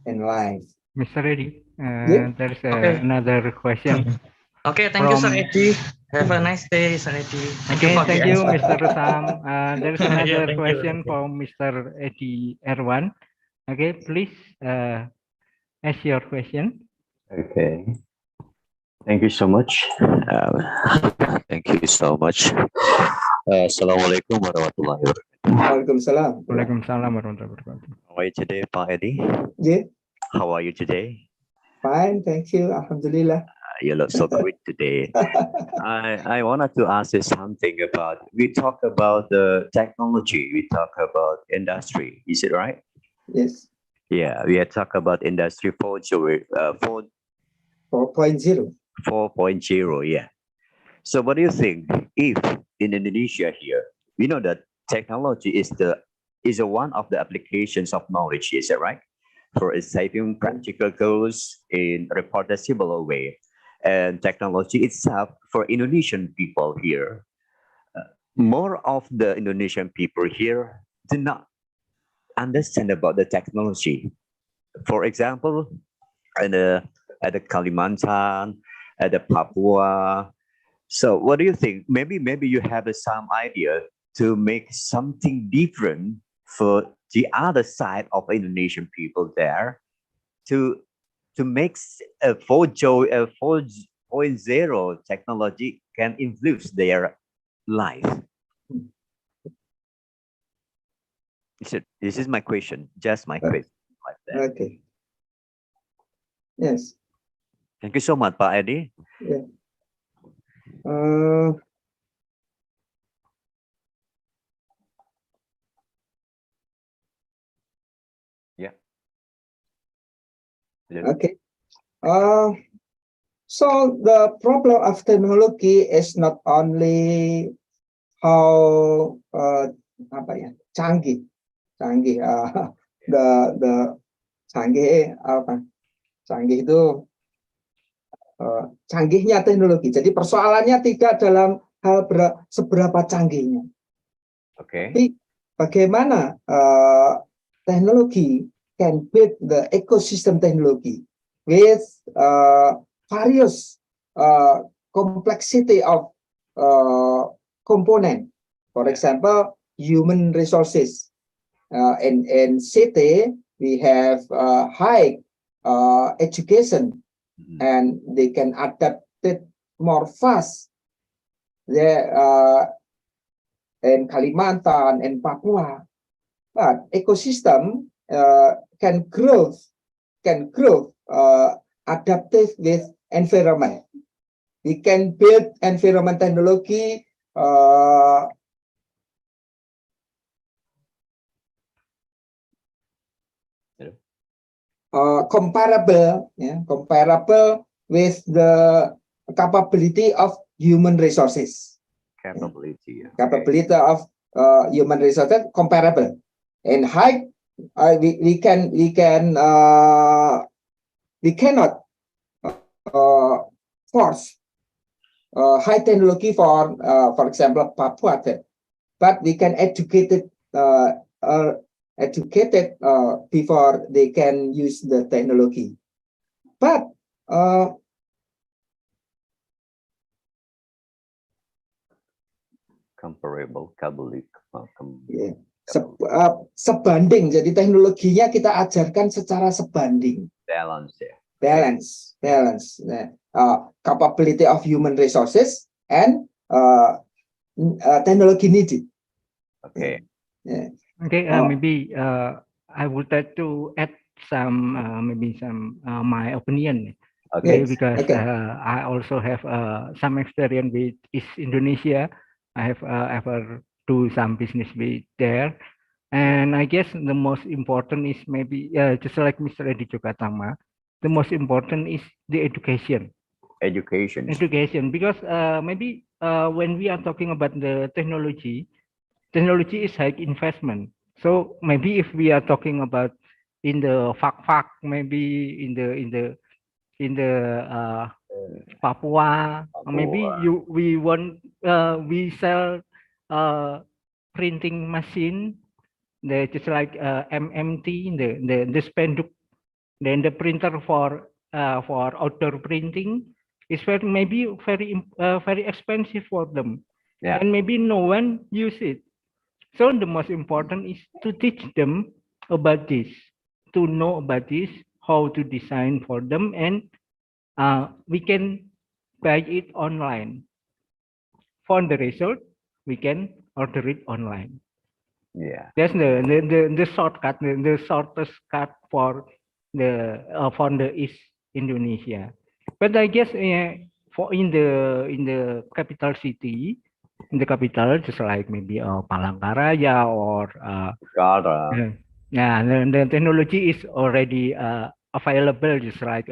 in life. Mr. Eddie, Yeah. there's Okay. another question. Okay, thank you, Sir From- Eddie. Have a nice day, Sir Eddie. Thank you Okay, for the thank you, answer. Mr. Sam. There's Yeah, another thank you, question thank you. from Mr. Eddie Erwan. Okay, please ask your question. Okay. Thank you so much. Thank you so much. Assalamualaikum warahmatullahi wabarakatuh. Waalaikumsalam. Waalaikumsalam warahmatullahi wabarakatuh. How are you today, Pak Eddie? Yeah, How are you today? fine, thank you. Alhamdulillah. You look so great today. I wanted to ask you something about, we talk about the technology, we talk about industry, is it right? Yes, Yeah, we are talk about industry 4.0, 4.0. 4.0, yeah. So what do you think if in Indonesia here, we know that technology is one of the applications of knowledge, is that right? For achieving practical goals in a reproducible way. And technology itself for Indonesian people here, more of the Indonesian people here do not understand about the technology. For example, at the Kalimantan, at the Papua. So what do you think? Maybe you have some idea to make something different for the other side of Indonesian people there to make a 4.0 technology can influence their life. This is my question, just my question. Like that. Okay. Yes. Thank you so much, Pak Eddie. Yeah. Okay. So the problem of technology is not only how canggih itu canggihnya teknologi. Jadi persoalannya tidak dalam hal seberapa canggihnya. Okay. Tapi bagaimana teknologi can build the ecosystem technology with various complexity of component. For example, human resources. In city, we have high education, and they can adapt it more fast. There, in Kalimantan and Papua, but ecosystem can grow adaptive with environment. We can build environment technology comparable with the capability of human resources. Capability. Okay. Capability of human resources comparable. And high, we cannot force high technology for example, Papua, but we can educate it before they can use the technology. But comparable, yeah. Sebanding, jadi teknologinya kita ajarkan secara sebanding. Balance, ya. Balance. Capability of human resources and technology needed. Okay. Yeah. Okay, Oh. maybe I would like to add some maybe some my opinion. Okay, Yes. because Okay. I also have some experience with East Indonesia. I have ever do some business with there, and I guess the most important is maybe just like Mr. Edi Jogatama, the most important is the education. Education. Education, because maybe when we are talking about the technology is like investment. So maybe if we are talking about in the fact, maybe in the Papua, maybe we sell printing machine, just like M.Ds, the spenduk, then the printer for outdoor printing is very expensive for them, Yeah. and maybe no one use it. So the most important is to teach them about this, to know about this, how to design for them, and we can buy it online. For the result, we can order it online. Yeah. That's the shortcut, the shortest cut for the East Indonesia. But I guess for in the capital city, in the capital, just like maybe Palangkaraya or yeah, the technology is already available, just like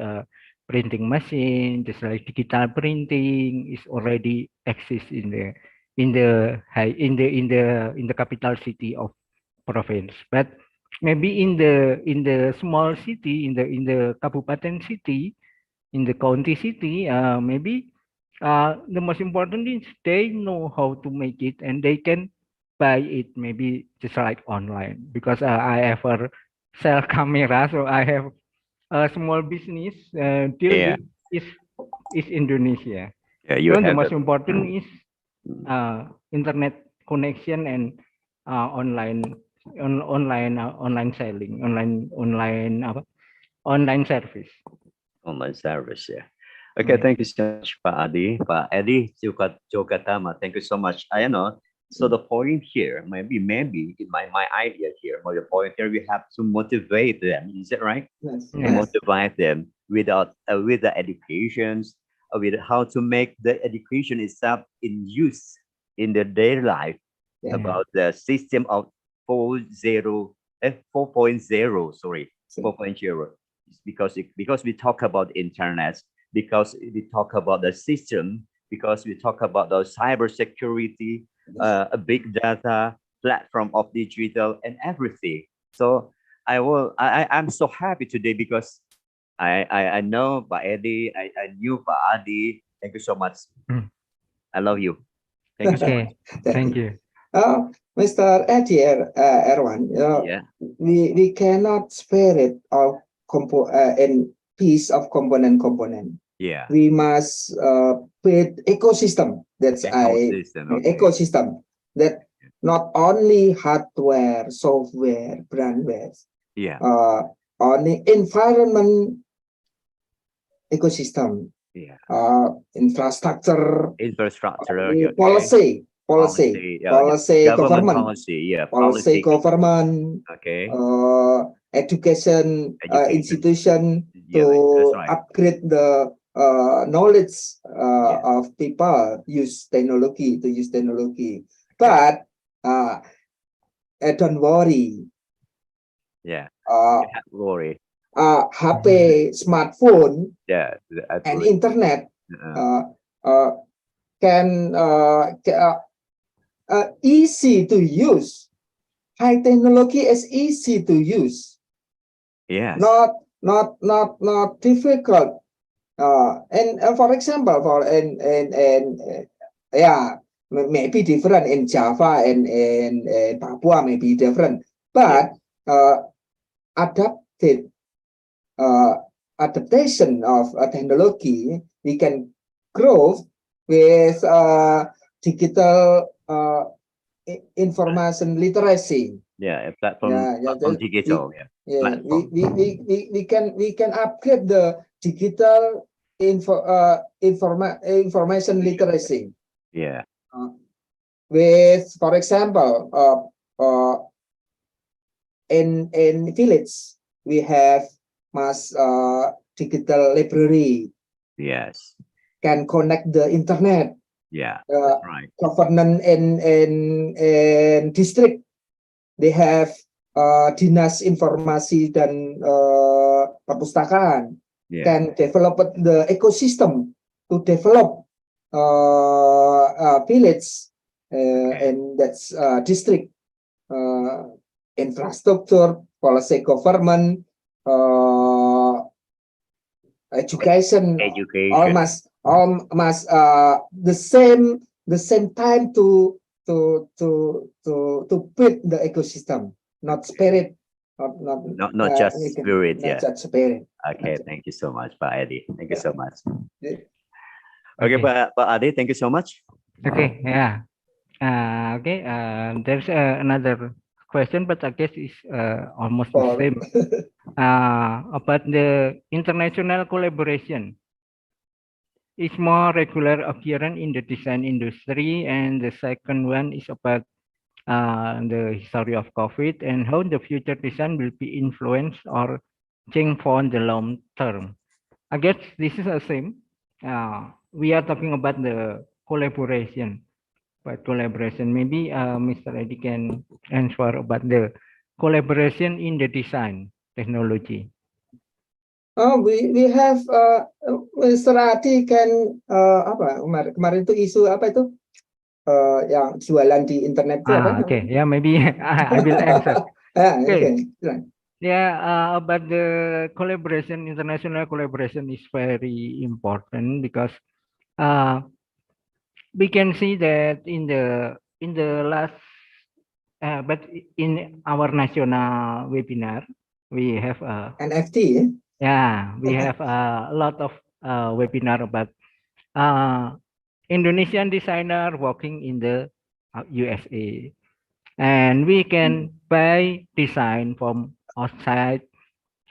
printing machine, just like digital printing is already exists in the capital city of province. But maybe in the small city, in the kabupaten city, in the county city, maybe the most important is they know how to make it and they can buy it maybe just like online, because I ever sell camera, so I have a small business deal Yeah. with is Indonesia. Yeah, you So the have most the important is internet connection and online selling, online service. online service. Yeah. Okay, Yeah. thank you so much, Pak Adi. Pak Edi Jogatama, thank you so much. I know. So the point here, maybe in my idea here, or the point here, we have to motivate them. Is that right? Yes. To Yes. motivate them with the educations, with how to make the education itself in use in their daily life. Yeah. About the system of 4.0, sorry, 4.0. Because we talk about internet, because we talk about the system, because we talk about the cyber security, a big data platform of digital and everything. So I'm so happy today because I know Pak Edi, I knew Pak Adi. Thank you so much. I love you. Thank you so much. Okay. Thank you. Mr. Edi Erwan, Yeah. we cannot spare it of in piece of component. Yeah. We must create ecosystem. That's ecosystem that not only hardware, software, brandware. Yeah. Only environment ecosystem. Yeah. Infrastructure. Okay. Policy, government policy, yeah, policy government, okay, education, institution yeah, to right. upgrade the knowledge of people to use technology. But don't worry. Yeah. Don't worry. HP, smartphone, Yeah, and internet can easy to use. High technology is easy to use. Yes. Not difficult. And for example, maybe different in Java and in Papua, maybe different, but adaptation of technology, we can grow with digital information literacy. Yeah, a platform, digital. We can upgrade the digital information literacy. Yeah. With, for example, in village we have mass digital library, Yes. can connect the internet, Yeah. That's right. government and district, they have dinas informasi dan perpustakaan, Yeah. can develop the ecosystem to develop village and that's district infrastructure, policy government, education, Education. almost the same time to build the ecosystem, not spirit, Not just spirit. not Yeah. just spirit. Okay. Thank you so much, Pak Adi. Thank you so much. Yeah. Okay, Pak Adi. Thank you so much. Okay, yeah. Okay, there's another question, but I guess it's almost the same. About the international collaboration. It's more regular occurrence in the design industry, and the second one is about the history of COVID and how the future design will be influenced or changed for the long term. I guess this is the same. We are talking about the collaboration. But collaboration, maybe Mr. Eddie can answer about the collaboration in the design technology. We have Mr. Ardi can apa kemarin itu isu apa itu yang jualan di internet itu apa? Okay, yeah, maybe I will answer. Okay. Yeah, about the collaboration, international collaboration is very important because we can see that in the last, but in our national webinar, we have NFT. Yeah, we have a lot of webinar about Indonesian designer working in the USA, and we can buy design from outside.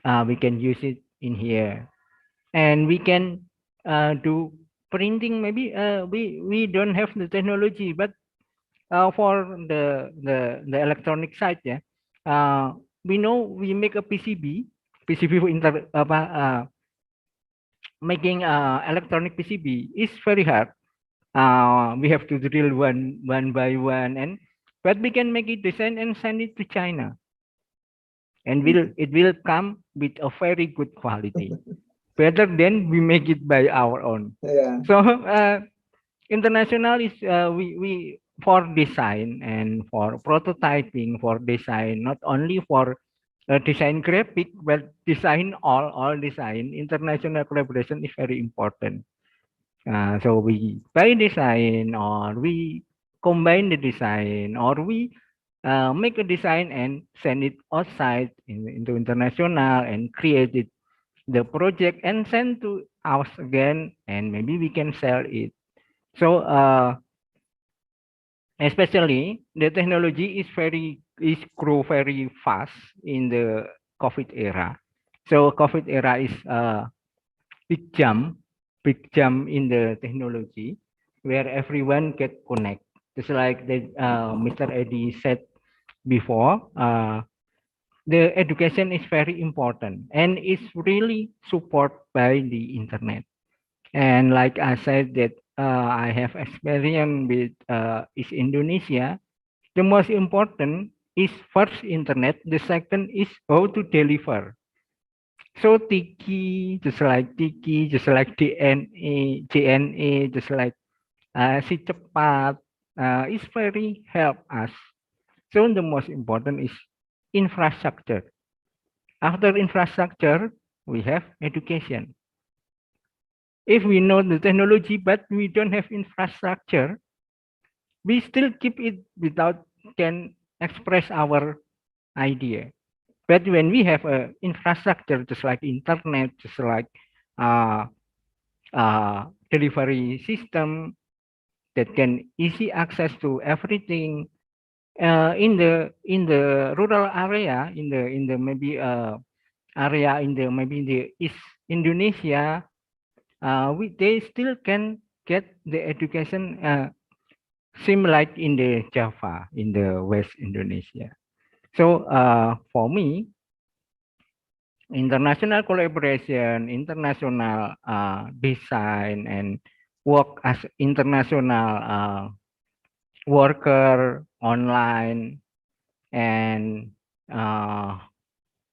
We can use it in here, and we can do printing. Maybe we don't have the technology, but for the electronic side, yeah, we know we make a PCB for making electronic PCB is very hard. We have to drill one by one, but we can make it design and send it to China, and it will come with a very good quality, better than we make it by our own. Yeah. So international is we for design and for prototyping, for design, not only for design graphic, but design all design. International collaboration is very important. So we buy design, or we combine the design, or we make a design and send it outside into international and create it, the project, and send to us again, and maybe we can sell it. So especially the technology is grow very fast in the COVID era. So COVID era is big jump in the technology where everyone get connect. Just like the Mr. Eddie said before, the education is very important and it's really supported by the internet. And like I said that I have experience with is Indonesia. The most important is first internet. The second is how to deliver. So Tiki, just like Tiki, just like JNA, just like si cepat, is very help us. So the most important is infrastructure. After infrastructure, we have education. If we know the technology, but we don't have infrastructure, we still keep it without can express our idea. But when we have a infrastructure, just like internet, just like delivery system that can easy access to everything in the rural area, in the maybe area in the maybe in the East Indonesia, they still can get the education same like in the Java in the West Indonesia. So for me, international collaboration, international design, and work as international worker online, and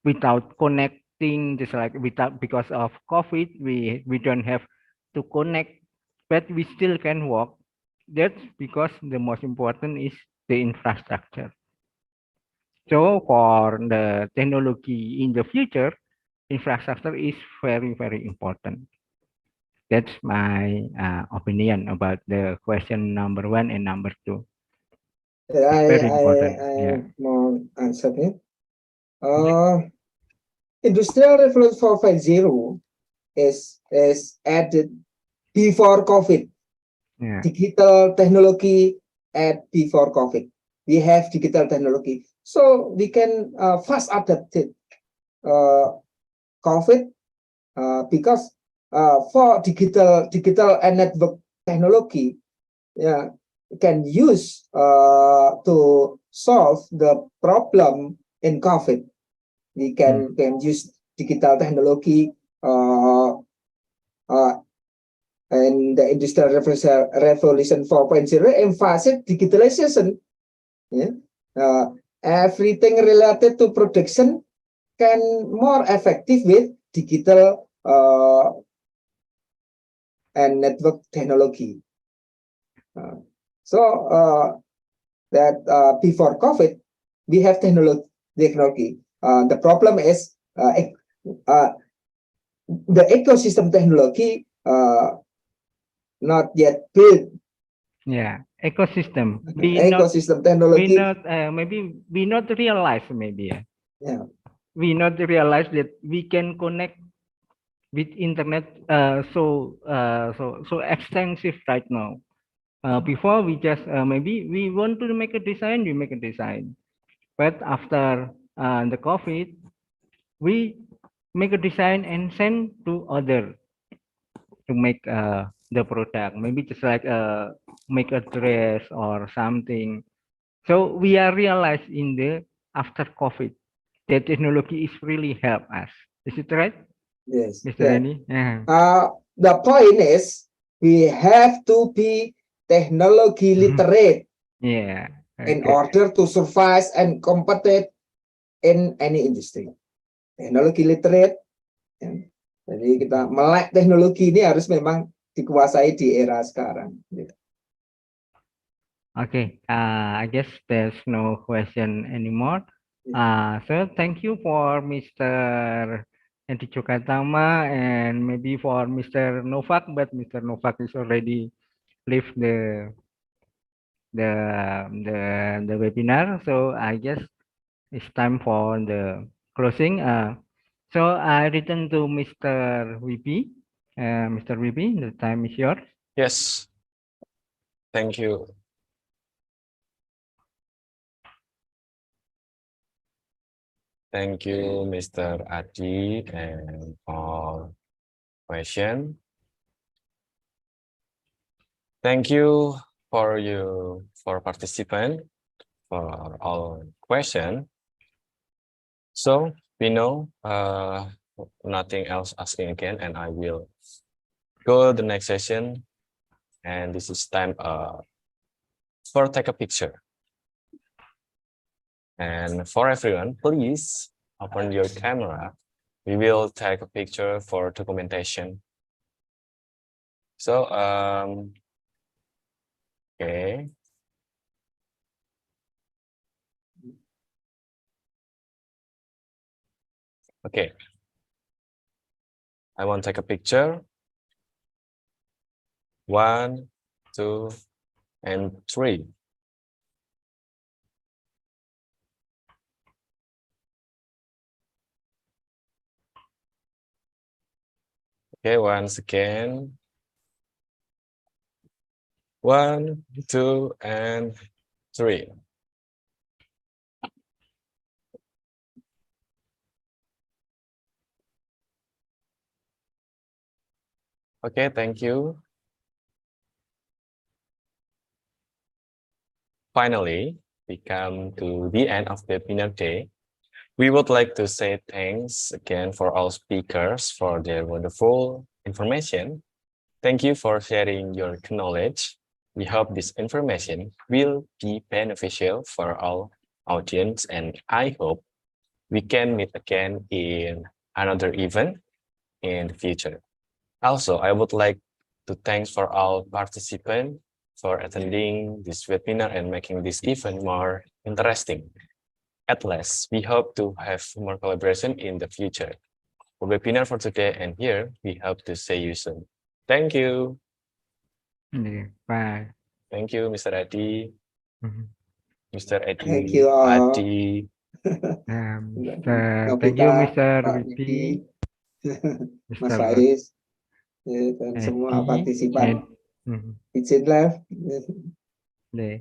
without connecting, just like without, because of COVID, we don't have to connect, but we still can work. That's because the most important is the infrastructure. So for the technology in the future, infrastructure is very, very important. That's my opinion about the question number 1 and number 2. Very important. Yeah. More answer it. Industrial Revolution 4.0 is added before COVID. Yeah. Digital technology at before COVID. We have digital technology, so we can fast adapt it. COVID because for digital and network technology, yeah, can use to solve the problem in COVID. We can use digital technology and the Industrial Revolution 4.0 emphasizes digitalization. Yeah? Everything related to production can more effective with digital and network technology. So that before COVID, we have technology. The problem is the ecosystem technology not yet built. Yeah, ecosystem. Ecosystem technology. We not maybe we not realize maybe. Yeah. We not realize that we can connect with internet so extensive right now. Before we just maybe we want to make a design, we make a design, but after the COVID, we make a design and send to other to make the product. Maybe just like make a dress or something. So we are realized in the after COVID that technology is really help us. Is it right? Yes. Mr. Rani? Yeah. The point is we have to be technology literate. Yeah. In order to survive and compete in any industry. Teknologi literate. Jadi kita melek teknologi ini harus memang dikuasai di era sekarang. Okay, I guess there's no question anymore. So thank you for Mr. Jogatama and maybe for Mr. Novak, but Mr. Novak is already left the webinar. So I guess it's time for the closing. So I return to Mr. Wibi. Mr. Wibi, the time is yours. Yes. Thank you. Thank you, Mr. Ardi, and for question. Thank you for participant for all question. So we know nothing else asking again, and I will go to the next session. And this is time for take a picture. And for everyone, please open your camera. We will take a picture for documentation. So, okay. Okay. I want to take a picture. 1, 2, and 3. Okay, once again. 1, 2, and 3. Okay, thank you. Finally, we come to the end of the webinar day. We would like to say thanks again for all speakers for their wonderful information. Thank you for sharing your knowledge. We hope this information will be beneficial for our audience, and I hope we can meet again in another event in the future. Also, I would like to thank for all participants for attending this webinar and making this event more interesting. At last, we hope to have more collaboration in the future. The webinar for today and here, we hope to see you soon. Thank you. Yeah, bye. Thank you, Mr. Adi, Mhm. Mr. Edi, Thank you all. Adi. Thank you, Novita, Mr. Pak Wibi, Wibi, Mas Mr. Faiz, dan semua Edi, partisipan and izin live. the